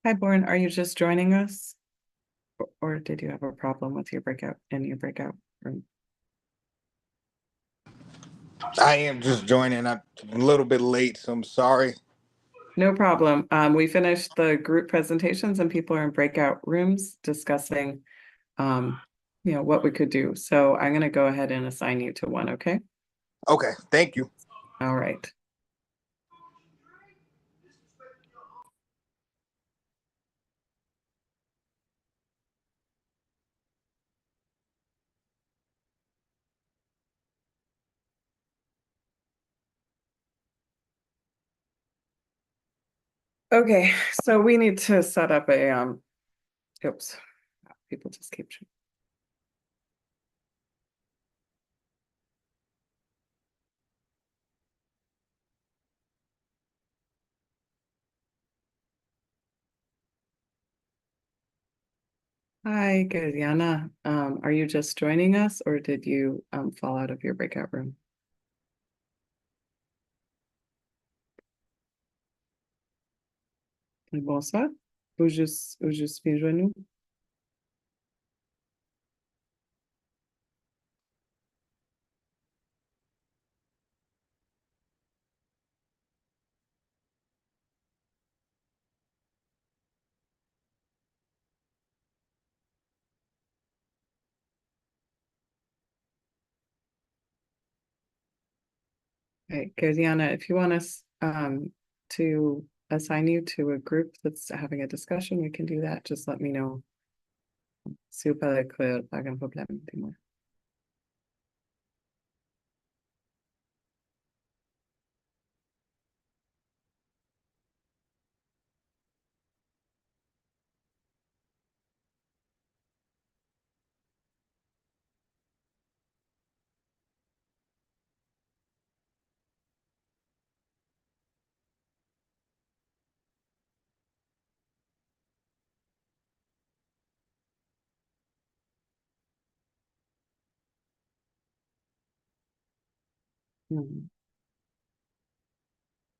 Hi, Born, are you just joining us? Or did you have a problem with your breakout room? I am just joining. I'm a little bit late, so I'm sorry. No problem. We finished the group presentations and people are in breakout rooms discussing what we could do. So I'm gonna go ahead and assign you to one, okay? Okay, thank you. All right. Okay, so we need to set up a oops, people just keep. Hi, Gabrielle. Are you just joining us or did you fall out of your breakout room? Bonsoir. Ou juste joignez-nous? Okay, Gabrielle, if you want us to assign you to a group that's having a discussion, we can do that. Just let me know. Si vous parlez créole, pas un problème, dis-moi.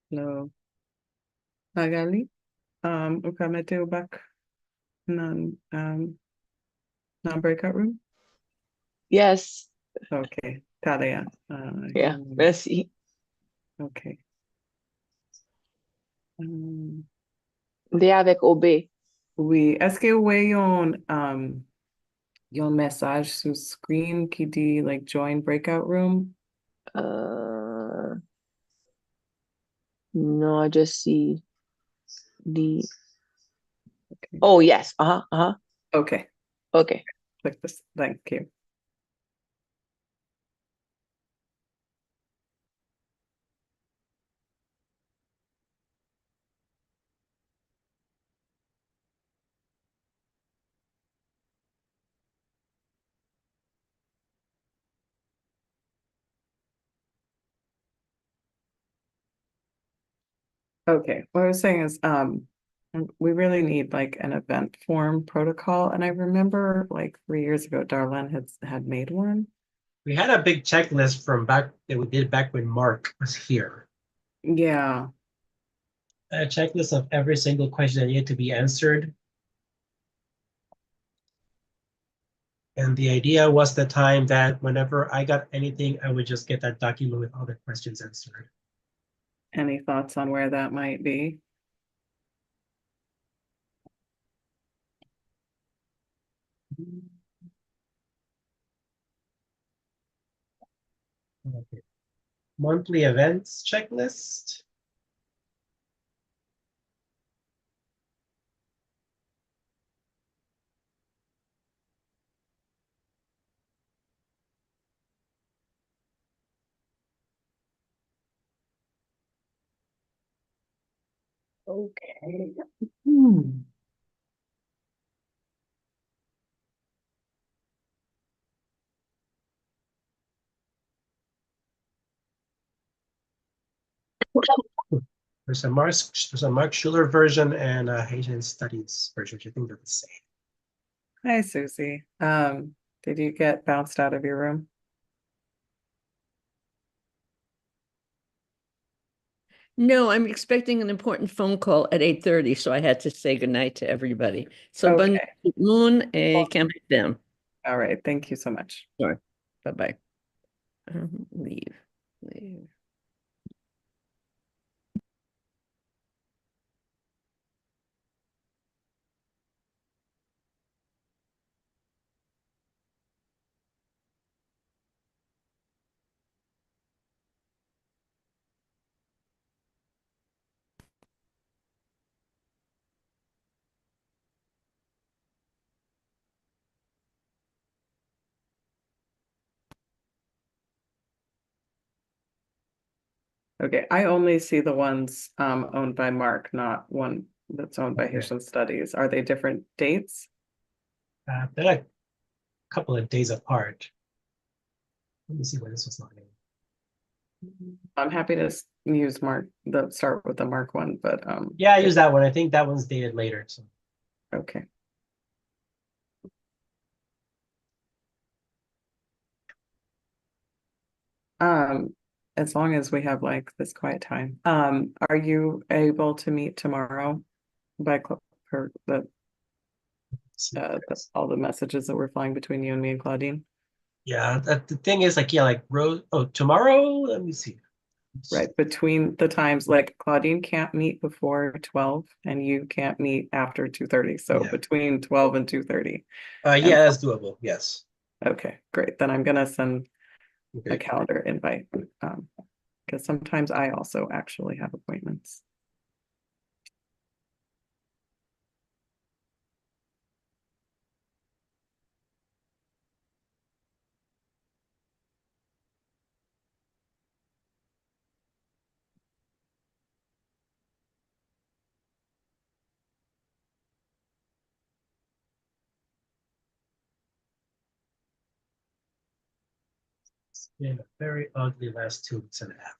Hello. Magali, ukamete ubak non-breakout room? Yes. Okay, Talia. Yeah, merci. Okay. They avec Obed. Oui, est-ce que oui yon message sur screen qui dit like join breakout room? No, I just see the. Oh yes. Okay. Okay. Click this. Thank you. Okay, what I was saying is, we really need like an event form protocol, and I remember like 3 years ago, Darlene had made one. We had a big checklist from back that we did back when Mark was here. Yeah. A checklist of every single question that needed to be answered. And the idea was the time that whenever I got anything, I would just get that document with all the questions answered. Any thoughts on where that might be? Okay. Monthly events checklist. Okay. There's a Mark Schuller version and a Haitian Studies version, which I think they're the same. Hi, Susie. Did you get bounced out of your room? No, I'm expecting an important phone call at 8:30, so I had to say goodnight to everybody. So bonne moon et down. All right, thank you so much. Sure. Bye-bye. Leave. Okay, I only see the ones owned by Mark, not one that's owned by Okay. Haitian Studies. Are they different dates? They're like a couple of days apart. Let me see where this was logging. I'm happy to use Mark, start with the Mark one, but Yeah, I use that one. I think that one's dated later. So okay. As long as we have like this quiet time. Are you able to meet tomorrow by per all the messages that were flying between you and me and Claudine? yeah, the thing is like, yeah, like tomorrow, let me see. Right, between the times, like Claudine can't meet before 12 and you can't meet after 2:30. So between 12 and 2:30. Yeah, that's doable. Yes. Okay, great. Then I'm gonna send a Okay. calendar invite because sometimes I also actually have appointments. It's been a very ugly last 2 weeks and a half.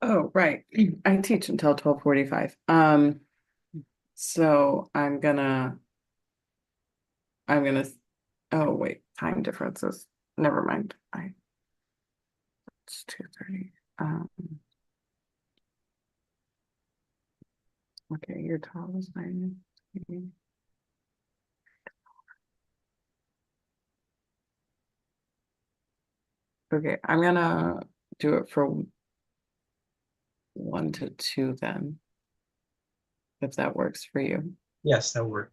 Oh, right. I teach until 12:45. So oh wait, time differences. Never mind. It's 2:30. Okay, your talk is 9. Okay, I'm gonna do it for 1 to 2 then, if that works for you. Yes, that worked.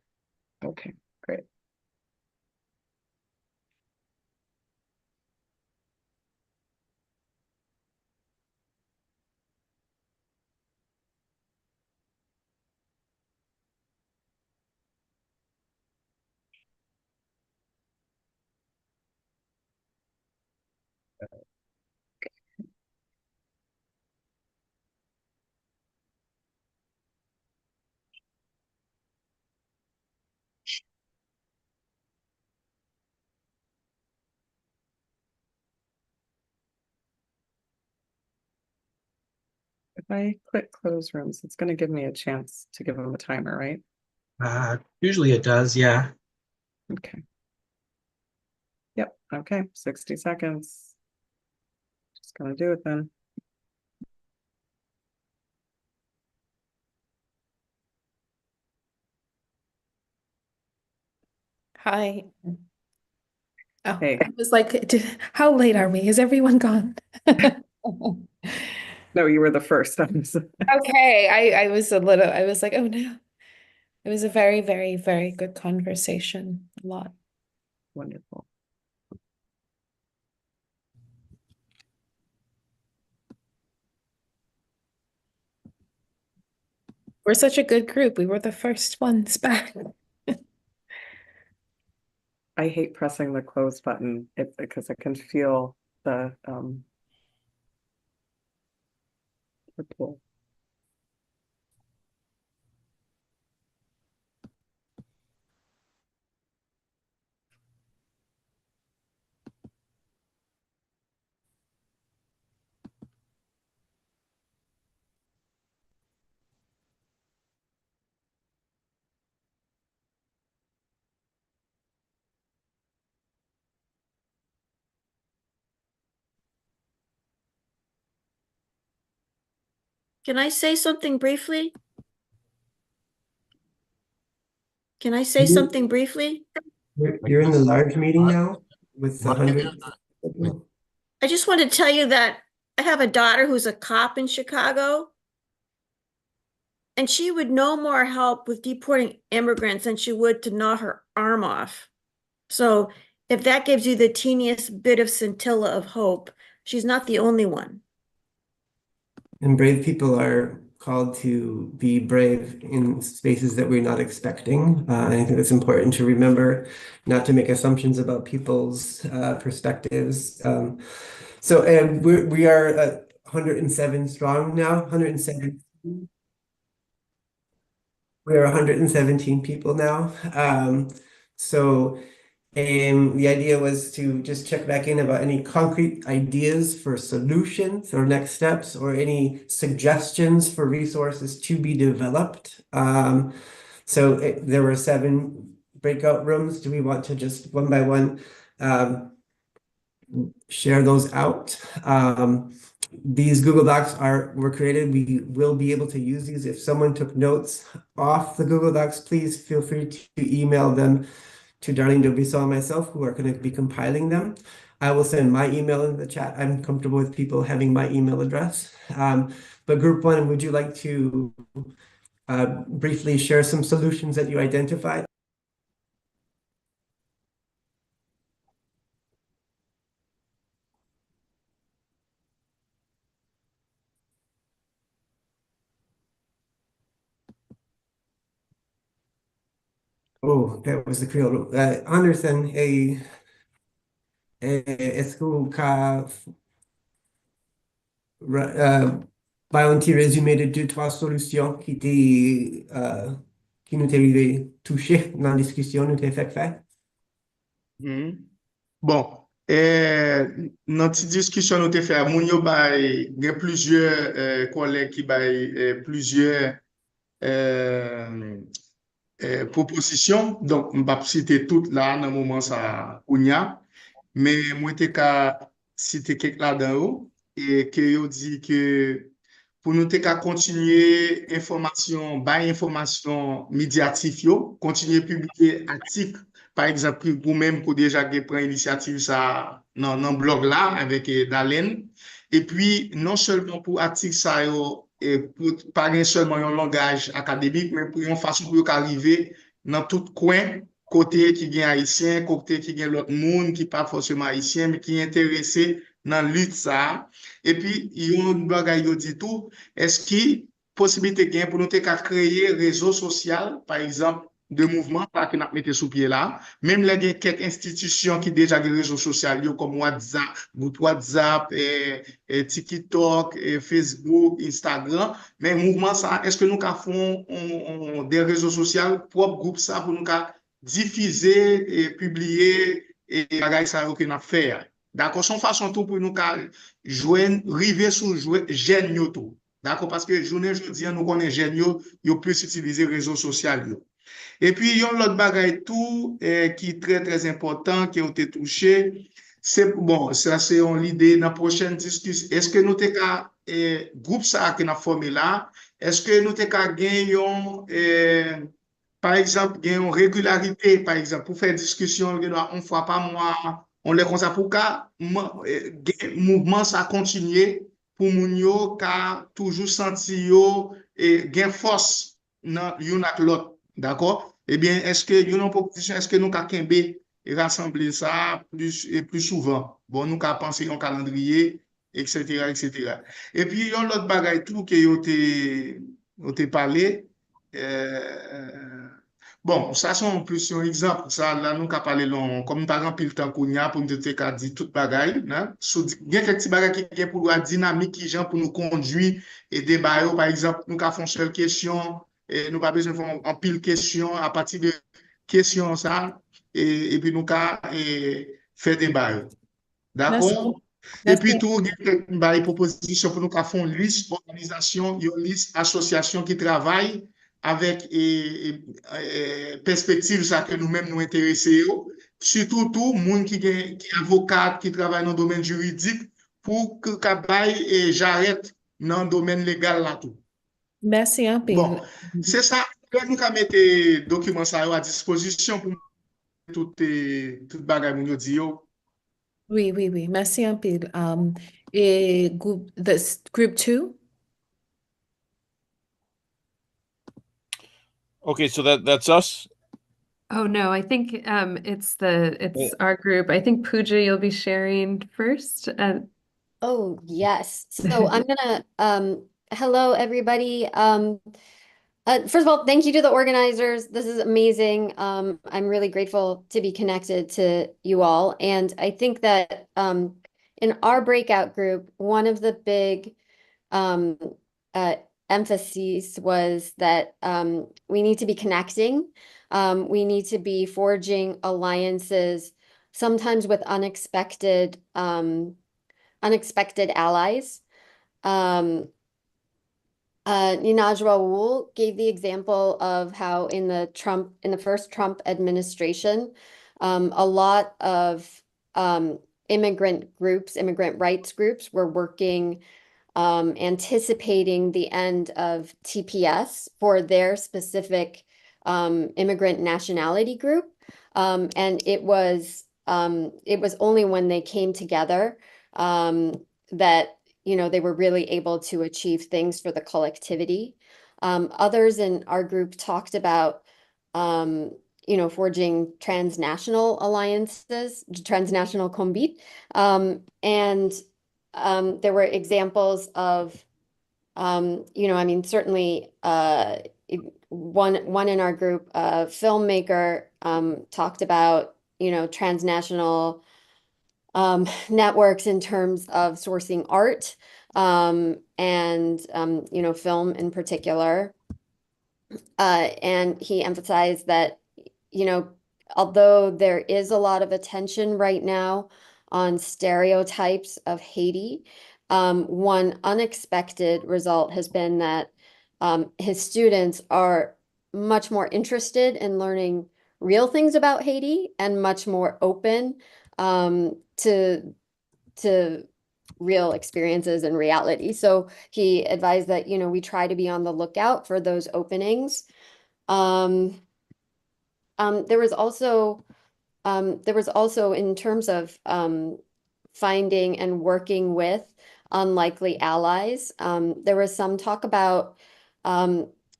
Okay, great. If I click close rooms, it's going to give me a chance to give them a timer, right? Usually it does, yeah. Okay. Yep, okay, 60 seconds. Just gonna do it then. Hi. Oh, Hey. I was like, how late are we? Is everyone gone? No, you were the first. Okay, I was like, oh no. It was a very, very, very good conversation. A lot. Wonderful. We're such a good group. We were the first ones back. I hate pressing the close button because I can feel the pull. Can I say something briefly? Can I say something briefly? You're in the large meeting now with the 100. I just want to tell you that I have a daughter who's a cop in Chicago, and she would no more help with deporting immigrants than she would to gnaw her arm off. So if that gives you the teeniest bit of scintilla of hope, she's not the only one. And brave people are called to be brave in spaces that we're not expecting. And I think it's important to remember not to make assumptions about people's perspectives. So we are at 107 strong now, 107. We are 117 people now. And the idea was to just check back in about any concrete ideas for solutions or next steps or any suggestions for resources to be developed. There were 7 breakout rooms. Do we want to just one by one share those out? These Google Docs were created. We will be able to use these. If someone took notes off the Google Docs, please feel free to email them to Darlène, Dubuisson, and myself, who are going to be compiling them. I will send my email in the chat. I'm comfortable with people having my email address. But group 1, would you like to briefly share some solutions that you identified. Oh, that was the Creole. Handerson, est-ce que par un petit résumé de deux, trois solutions qui nous t'est touché dans la discussion, nous t'est fait? Bon, dans petite discussion nous t'ai fait, moun yo bay, il y a plusieurs collègues qui bay plusieurs propositions. Donc, je ne vais pas citer toutes là dans le moment ça kounya, mais moi t'ai qu'à citer quelques là-dedans haut, et que yo dit que pour nous qu'à continuer information médiatique yo, continuer publier article par exemple vous-même pour déjà prendre initiative ça dans blog là avec Darlène et puis non seulement pour article ça yo et pour pas seulement un langage académique mais pour une façon pour arriver dans tout coin côté qui est haïtien côté qui est l'autre monde qui pas forcément haïtien mais qui est intéressé dans lutte ça et puis il y a une bagaille yo dit tout est-ce qu'il possibilité gain pour nous créer réseau social par exemple de mouvements que nous mettons sous pied là même là il y a quelques institutions qui déjà des réseaux sociaux comme WhatsApp TikTok Facebook Instagram mais mouvement ça est-ce que nous faisons des réseaux sociaux propre groupe ça pour nous diffuser et publier et bagaille ça que nous faire d'accord son façon tout pour nous joindre river sous jeune tout d'accord parce que journée jeudi nous connaît jeune yo plus utiliser réseaux sociaux et puis il y a l'autre bagaille tout qui est très très important qui ont été touché c'est bon ça c'est l'idée dans la prochaine discussion est-ce que nous t'es groupe ça que nous formé là est-ce que nous t'es gagner par exemple, il y a une régularité, par exemple, pour faire discussion une fois par mois, on les comme ça pour que mouvement ça continue pour moun yo ka toujours senti yo et gain force dans yon ak l'autre, d'accord? Eh bien, est-ce que yon proposition, est-ce que nous ka kembe et rassembler ça plus et plus souvent? Bon, nous ka penser un calendrier, etc., etc. Et puis, yon l'autre bagay tout que yo te parlé. Bon, ça sont plus un exemple. Ça, là, nous avons parlé long, comme par exemple, le temps qu'on y a pour nous dire tout bagaille. Il y a quelques petits bagailles qui sont pour la dynamique qui genre pour nous conduire et débat. Par exemple, nous avons fait une seule question et nous n'avons pas besoin de faire un pile question à partir de questions ça et puis nous avons fait débat. D'accord? Et puis tout, il y a des propositions pour nous faire une liste organisation, une liste association qui travaille avec perspective ça que nous-mêmes nous intéressons, surtout tout monde qui est avocat, qui travaille dans le domaine juridique, pour que et j'arrête dans le domaine légal là tout. Merci un peu. Bon, c'est ça. Nous avons mis des documents ça à disposition pour tout bagage nous dit. Oui. Merci un peu. Et group 2? Okay, so that's us. Oh no, I think it's our group. I think Pooja, you'll be sharing first. Oh yes. So I'm gonna hello everybody. First of all, thank you to the organizers. This is amazing. I'm really grateful to be connected to you all. And I think that in our breakout group, one of the big emphases was that we need to be connecting. We need to be forging alliances, sometimes with unexpected allies. Ninaj Raoul gave the example of how in the first Trump administration, a lot of immigrant rights groups were working anticipating the end of TPS for their specific immigrant nationality group. And it was only when they came together that they were really able to achieve things for the collectivity. Others in our group talked about, forging transnational alliances, transnational combit. And there were examples of, certainly one in our group, a filmmaker, talked about, transnational networks in terms of sourcing art, and film in particular. And he emphasized that, although there is a lot of attention right now on stereotypes of Haiti, one unexpected result has been that his students are much more interested in learning real things about Haiti and much more open to real experiences and reality. So he advised that, we try to be on the lookout for those openings. There was also in terms of finding and working with unlikely allies, there was some talk about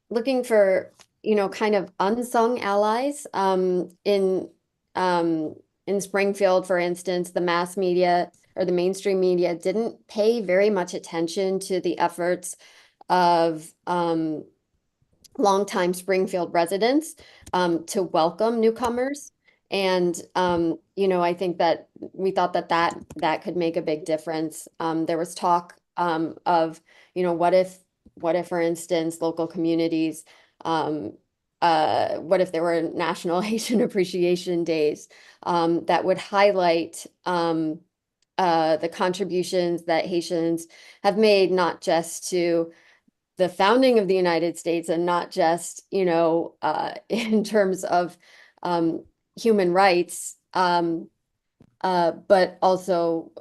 looking for, kind of unsung allies. In Springfield, for instance, the mass media or the mainstream media didn't pay very much attention to the efforts of longtime Springfield residents to welcome newcomers. And, I think that we thought that could make a big difference. There was talk of, what if, for instance, local communities, what if there were National Haitian Appreciation Days that would highlight the contributions that Haitians have made, not just to the founding of the United States and not just, in terms of human rights, but also,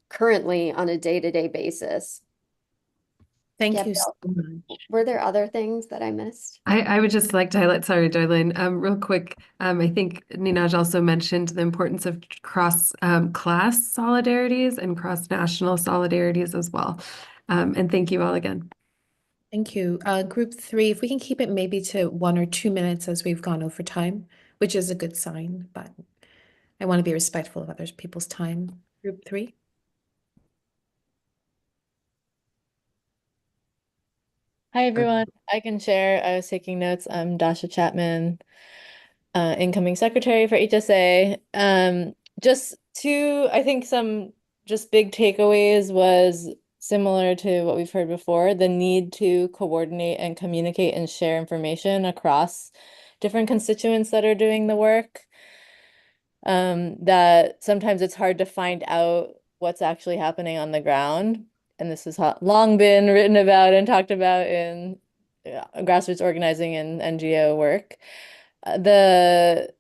currently on a day-to-day basis. Thank you so Gabrielle, much. were there other things that I missed? I would just like to highlight, sorry, Darlene, real quick. I think Ninaj also mentioned the importance of cross class solidarities and cross-national solidarities as well. And thank you all again. Thank you. Group 3, if we can keep it maybe to 1 or 2 minutes as we've gone over time, which is a good sign, but I want to be respectful of other people's time. Group 3. Hi, everyone. I can share. I was taking notes. I'm Dasha Chapman, incoming secretary for HSA. I think some just big takeaways was similar to what we've heard before, the need to coordinate and communicate and share information across different constituents that are doing the work. That sometimes it's hard to find out what's actually happening on the ground. And this has long been written about and talked about in grassroots organizing and NGO work. The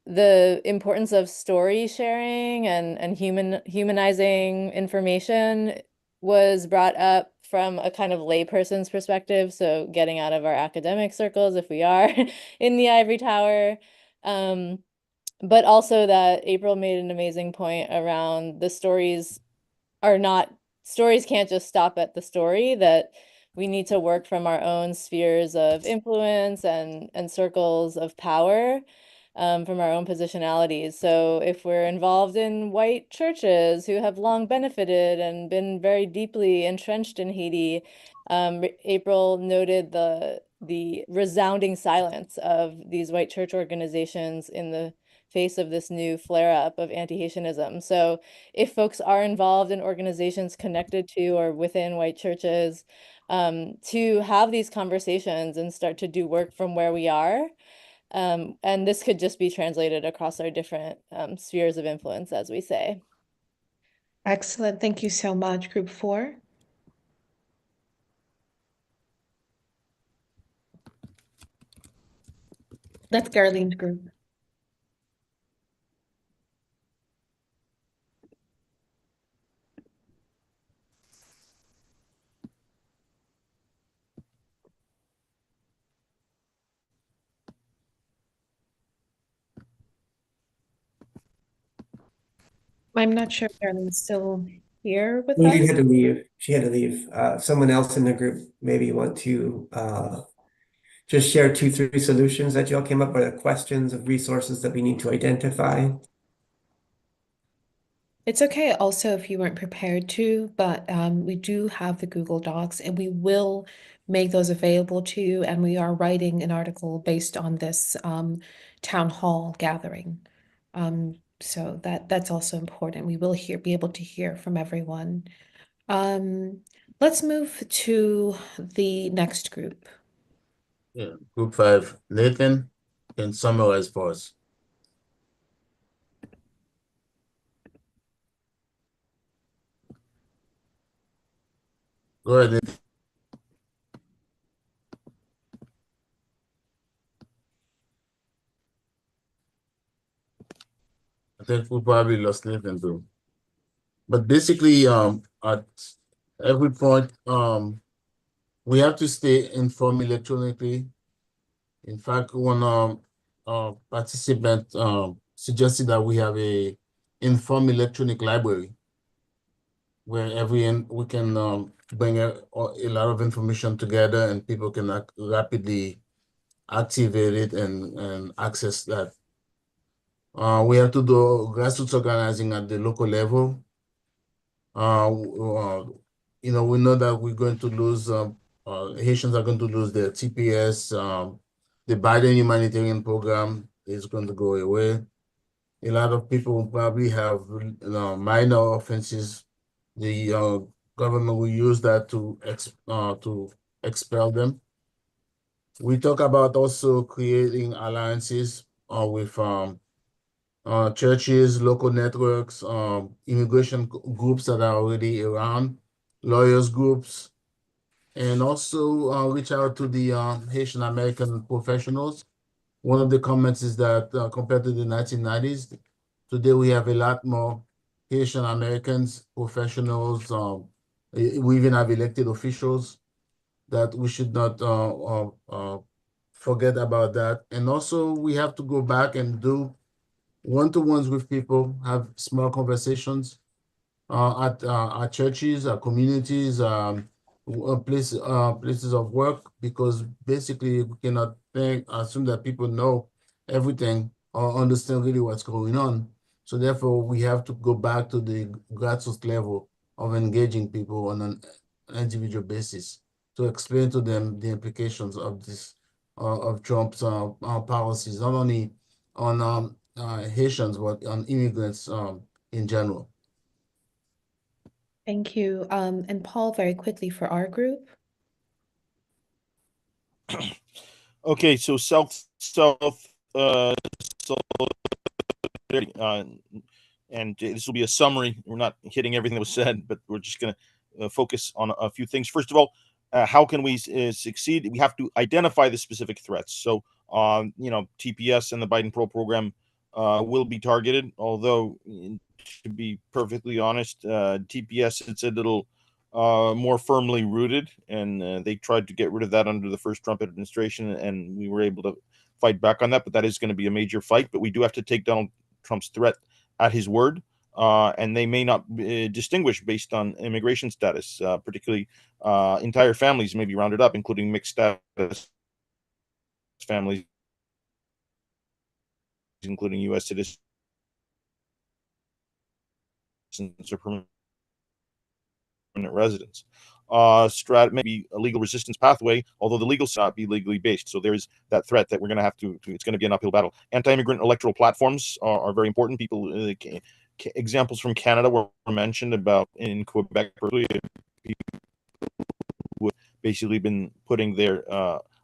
importance of story sharing and humanizing information was brought up from a kind of layperson's perspective. So getting out of our academic circles if we are in the ivory tower. But also that April made an amazing point around the stories can't just stop at the story, that we need to work from our own spheres of influence and circles of power, from our own positionalities. So if we're involved in white churches who have long benefited and been very deeply entrenched in Haiti, April noted the resounding silence of these white church organizations in the face of this new flare-up of anti-Haitianism. So if folks are involved in organizations connected to or within white churches, to have these conversations and start to do work from where we are. And this could just be translated across our different spheres of influence, as we say. Excellent. Thank you so much, Group 4. That's Garlene's group. I'm not sure if Darlene's still here with Lily us. had to leave. She had to leave. Someone else in the group maybe want to just share 2, 3 solutions that y'all came up with, or questions of resources that we need to identify. It's okay also if you weren't prepared to, but we do have the Google Docs and we will make those available to you. And we are writing an article based on this town hall gathering. So that's also important. We will be able to hear from everyone. Let's move to the next group. Yeah, group 5. Nathan can summarize for us. Go ahead, Nathan. I think we probably lost Nathan too. But basically, at every point, we have to stay informed electronically. In fact, one participant suggested that we have a informed electronic library where we can bring a lot of information together and people can rapidly activate it and access that. We have to do grassroots organizing at the local level. We know that we're going to lose, Haitians are going to lose their TPS. The Biden humanitarian program is going to go away. A lot of people probably have minor offenses. The government will use that to expel them. We talk about also creating alliances with churches, local networks, immigration groups that are already around, lawyers groups, and also reach out to the Haitian American professionals. One of the comments is that compared to the 1990s, today we have a lot more Haitian Americans, professionals, we even have elected officials, that we should not forget about that. And also we have to go back and do one-to-ones with people, have small conversations at churches, communities, places of work, because basically we cannot assume that people know everything or understand really what's going on. So therefore, we have to go back to the grassroots level of engaging people on an individual basis to explain to them the implications of this of Trump's policies, not only on Haitians, but on immigrants in general. Thank you. And Paul, very quickly for our group. Okay, so and this will be a summary. We're not hitting everything that was said, but we're just going to focus on a few things. First of all, how can we succeed? We have to identify the specific threats. So, TPS and the Biden Pro program will be targeted. Although, to be perfectly honest, TPS, it's a little more firmly rooted, and they tried to get rid of that under the first Trump administration, and we were able to fight back on that. But that is going to be a major fight. But we do have to take Donald Trump's threat at his word, and they may not distinguish based on immigration status, particularly entire families may be rounded up, including mixed status families, including U.S. citizens or permanent residents. Maybe a legal resistance pathway, although the legal should not be legally based. So there is that threat that we're going to have to it's going to be an uphill battle. Anti-immigrant electoral platforms are very important. People, examples from Canada were mentioned about in Quebec, people who have basically been putting their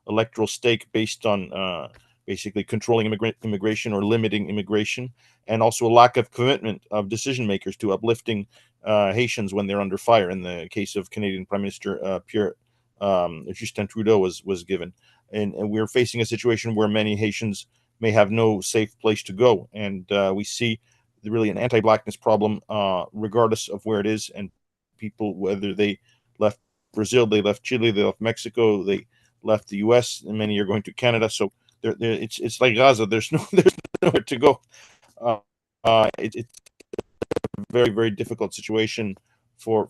electoral stake based on basically controlling immigration or limiting immigration, and also a lack of commitment of decision makers to uplifting Haitians when they're under fire. In the case of Canadian Prime Minister Justin Trudeau was given, and we're facing a situation where many Haitians may have no safe place to go, and we see really an anti-Blackness problem, regardless of where it is, and people, whether they left Brazil, they left Chile, they left Mexico, they left the U.S., and many are going to Canada. So it's like Gaza. There's nowhere to go. It's a very, very difficult situation for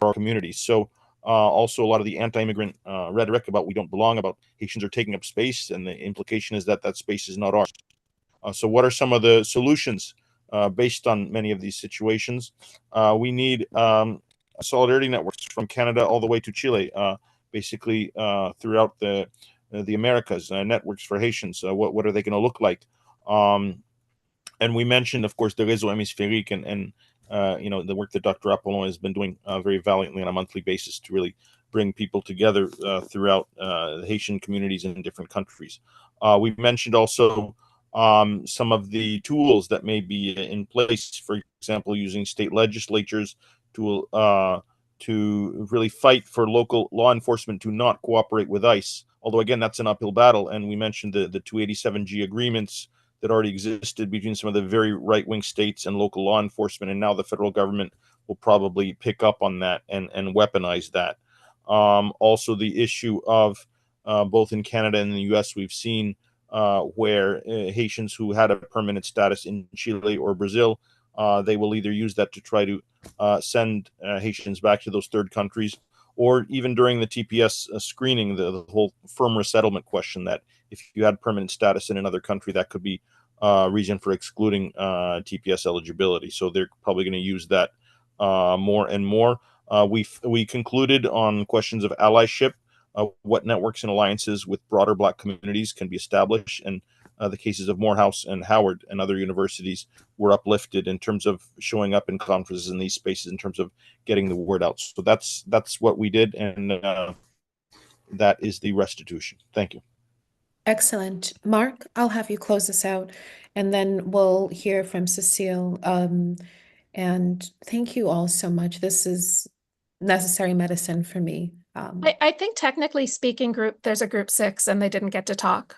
our communities. So also a lot of the anti-immigrant rhetoric about we don't belong, about Haitians are taking up space, and the implication is that that space is not ours. So what are some of the solutions based on many of these situations? We need solidarity networks from Canada all the way to Chile, basically throughout the Americas, networks for Haitians. What are they going to look like? And we mentioned, of course, the Réseau Hémisphérique and the work that Dr. Apollon has been doing very valiantly on a monthly basis to really bring people together throughout the Haitian communities in different countries. We mentioned also some of the tools that may be in place, for example, using state legislatures to really fight for local law enforcement to not cooperate with ICE. Although, again, that's an uphill battle. And we mentioned the 287G agreements that already existed between some of the very right-wing states and local law enforcement. And now the federal government will probably pick up on that and weaponize that. Also, the issue of both in Canada and the US, we've seen where Haitians who had a permanent status in Chile or Brazil, they will either use that to try to send Haitians back to those third countries, or even during the TPS screening, the whole firm resettlement question, that if you had permanent status in another country, that could be reason for excluding TPS eligibility. So they're probably going to use that more and more. We concluded on questions of allyship, what networks and alliances with broader Black communities can be established, and the cases of Morehouse and Howard and other universities were uplifted in terms of showing up in conferences in these spaces, in terms of getting the word out. So that's what we did, and that is the restitution. Thank you. Excellent. Mark, I'll have you close this out, and then we'll hear from Cecile. And thank you all so much. This is necessary medicine for me. I think technically speaking, there's a group 6 and they didn't get to talk.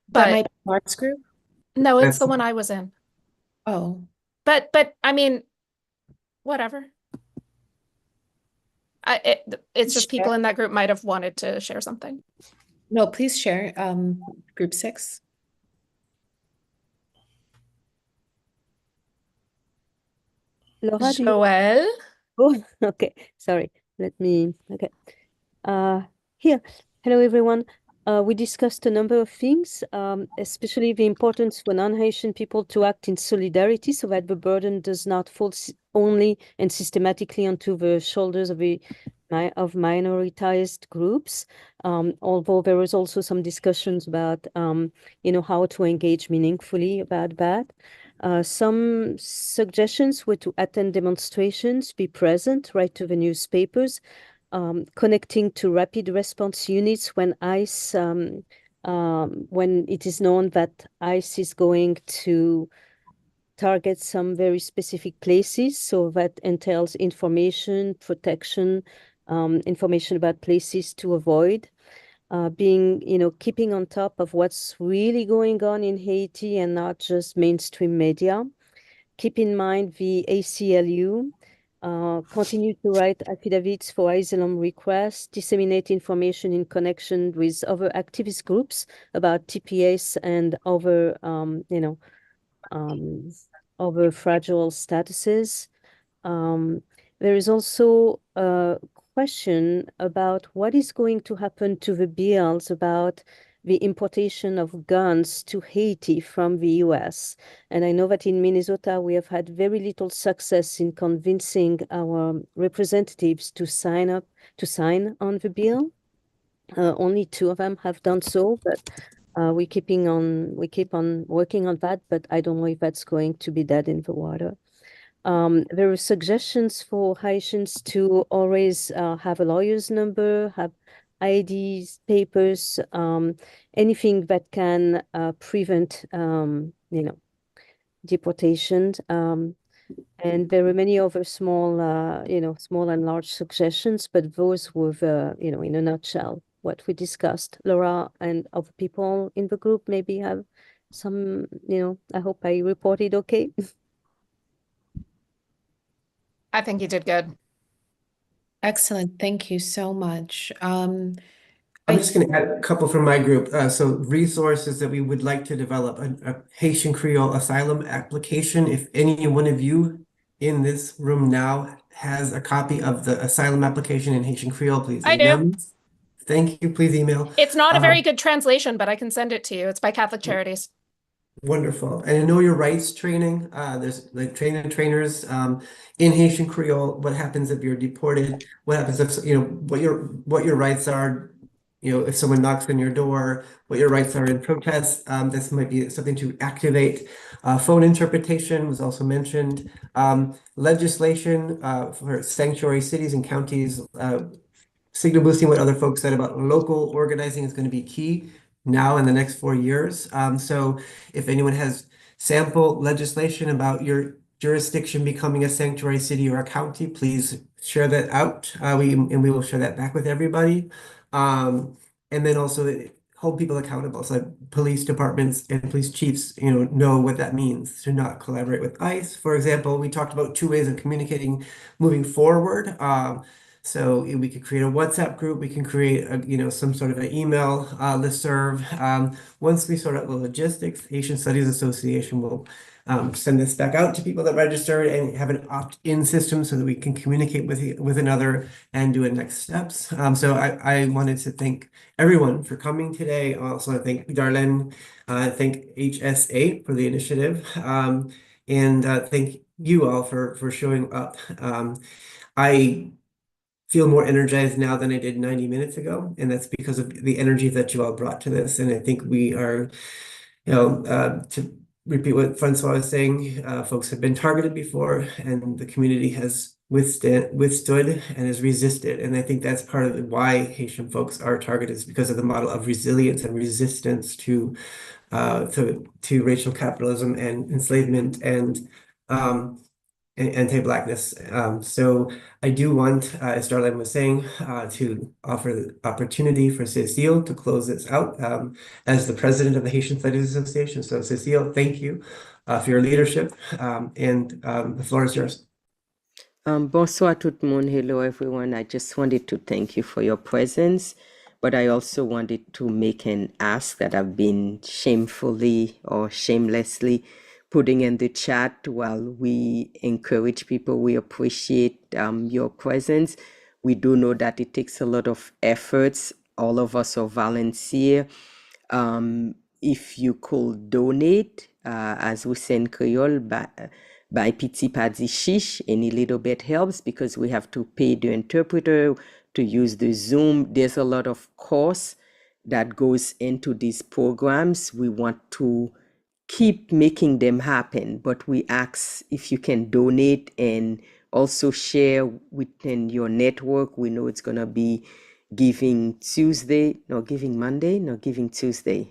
That But might be Mark's group? no, it's the one I was in. Oh. But I mean, whatever. It's just people in that group might have wanted to share something. No, please share. Group 6. Laura, do you- Joelle? Oh, okay. Sorry. Let me. Okay. Here. Hello, everyone. We discussed a number of things, especially the importance for non-Haitian people to act in solidarity so that the burden does not fall only and systematically onto the shoulders of minoritized groups. Although there was also some discussions about, how to engage meaningfully about that. Some suggestions were to attend demonstrations, be present, write to the newspapers, connecting to rapid response units when ICE, when it is known that ICE is going to target some very specific places. So that entails information, protection, information about places to avoid, keeping on top of what's really going on in Haiti and not just mainstream media. Keep in mind the ACLU. Continue to write affidavits for asylum requests, disseminate information in connection with other activist groups about TPS and other, other fragile statuses. There is also a question about what is going to happen to the bills about the importation of guns to Haiti from the US. And I know that in Minnesota, we have had very little success in convincing our representatives to sign on the bill. Only 2 of them have done so, but we keep on working on that, but I don't know if that's going to be dead in the water. There are suggestions for Haitians to always have a lawyer's number, have IDs, papers, anything that can prevent, deportation. And there are many other small and large suggestions, but those were, in a nutshell, what we discussed. Laura and other people in the group maybe have some, I hope I reported okay. I think you did good. Excellent. Thank you so much. I'm just going to add a couple from my group. So resources that we would like to develop, a Haitian Creole asylum application. If any one of you in this room now has a copy of the asylum application in Haitian Creole, please I email do. me. Thank you. Please email. It's not a very good translation, but I can send it to you. It's by Catholic Charities. Wonderful. And I know your rights training. There's like trainers in Haitian Creole. What happens if you're deported? What happens if what your rights are? If someone knocks on your door, what your rights are in protest. This might be something to activate. Phone interpretation was also mentioned. Legislation for sanctuary cities and counties. Signal boosting what other folks said about local organizing is going to be key now in the next 4 years. So if anyone has sample legislation about your jurisdiction becoming a sanctuary city or a county, please share that out. We will share that back with everybody. And then also hold people accountable. So police departments and police chiefs, know what that means to not collaborate with ICE. For example, we talked about 2 ways of communicating moving forward. So we could create a WhatsApp group. We can create some sort of an email listserv. Once we sort out the logistics, Haitian Studies Association will send this back out to people that registered and have an opt-in system so that we can communicate with another and do a next steps. So I wanted to thank everyone for coming today. Also, I thank Darlène, thank HSA for the initiative, and thank you all for showing up. I feel more energized now than I did 90 minutes ago, and that's because of the energy that you all brought to this. And I think we are, to repeat what François was saying, folks have been targeted before, and the community has withstood and has resisted. And I think that's part of why Haitian folks are targeted, is because of the model of resilience and resistance to racial capitalism and enslavement and anti-Blackness. So I do want, as Darlène was saying, to offer the opportunity for Cecile to close this out as the president of the Haitian Studies Association. So Cecile, thank you for your leadership, and the floor is yours. Bonsoir tout le monde. Hello everyone. I just wanted to thank you for your presence, but I also wanted to make an ask that I've been shamefully or shamelessly putting in the chat. While we encourage people, we appreciate your presence. We do know that it takes a lot of efforts. All of us are volunteer. If you could donate, as we say in Creole, by petit pas di chiche, any little bit helps, because we have to pay the interpreter to use the Zoom. There's a lot of cost that goes into these programs. We want to keep making them happen, but we ask if you can donate and also share within your network. We know it's gonna be Giving Tuesday, no, Giving Monday, no, Giving Tuesday,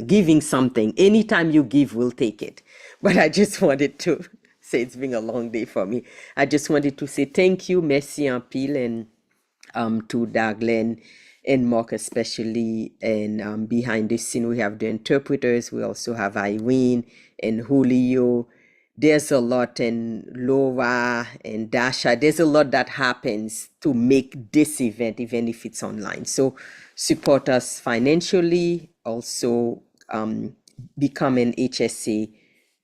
giving something. Anytime you give, we'll take it. But I just wanted to say it's been a long day for me. I just wanted to say thank you, merci en pile, and to Darlène and Mark especially, and behind the scene we have the interpreters. We also have Irene and Julio. There's a lot, and Laura and Dasha. There's a lot that happens to make this event, even if it's online. So support us financially. Also become an HSA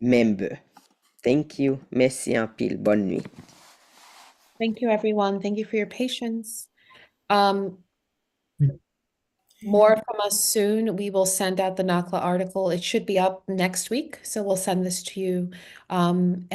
member. Thank you. Merci en pile. Bonne nuit. Thank you, everyone. Thank you for your patience. More from us soon. We will send out the NACLA article. It should be up next week, so we'll send this to you. And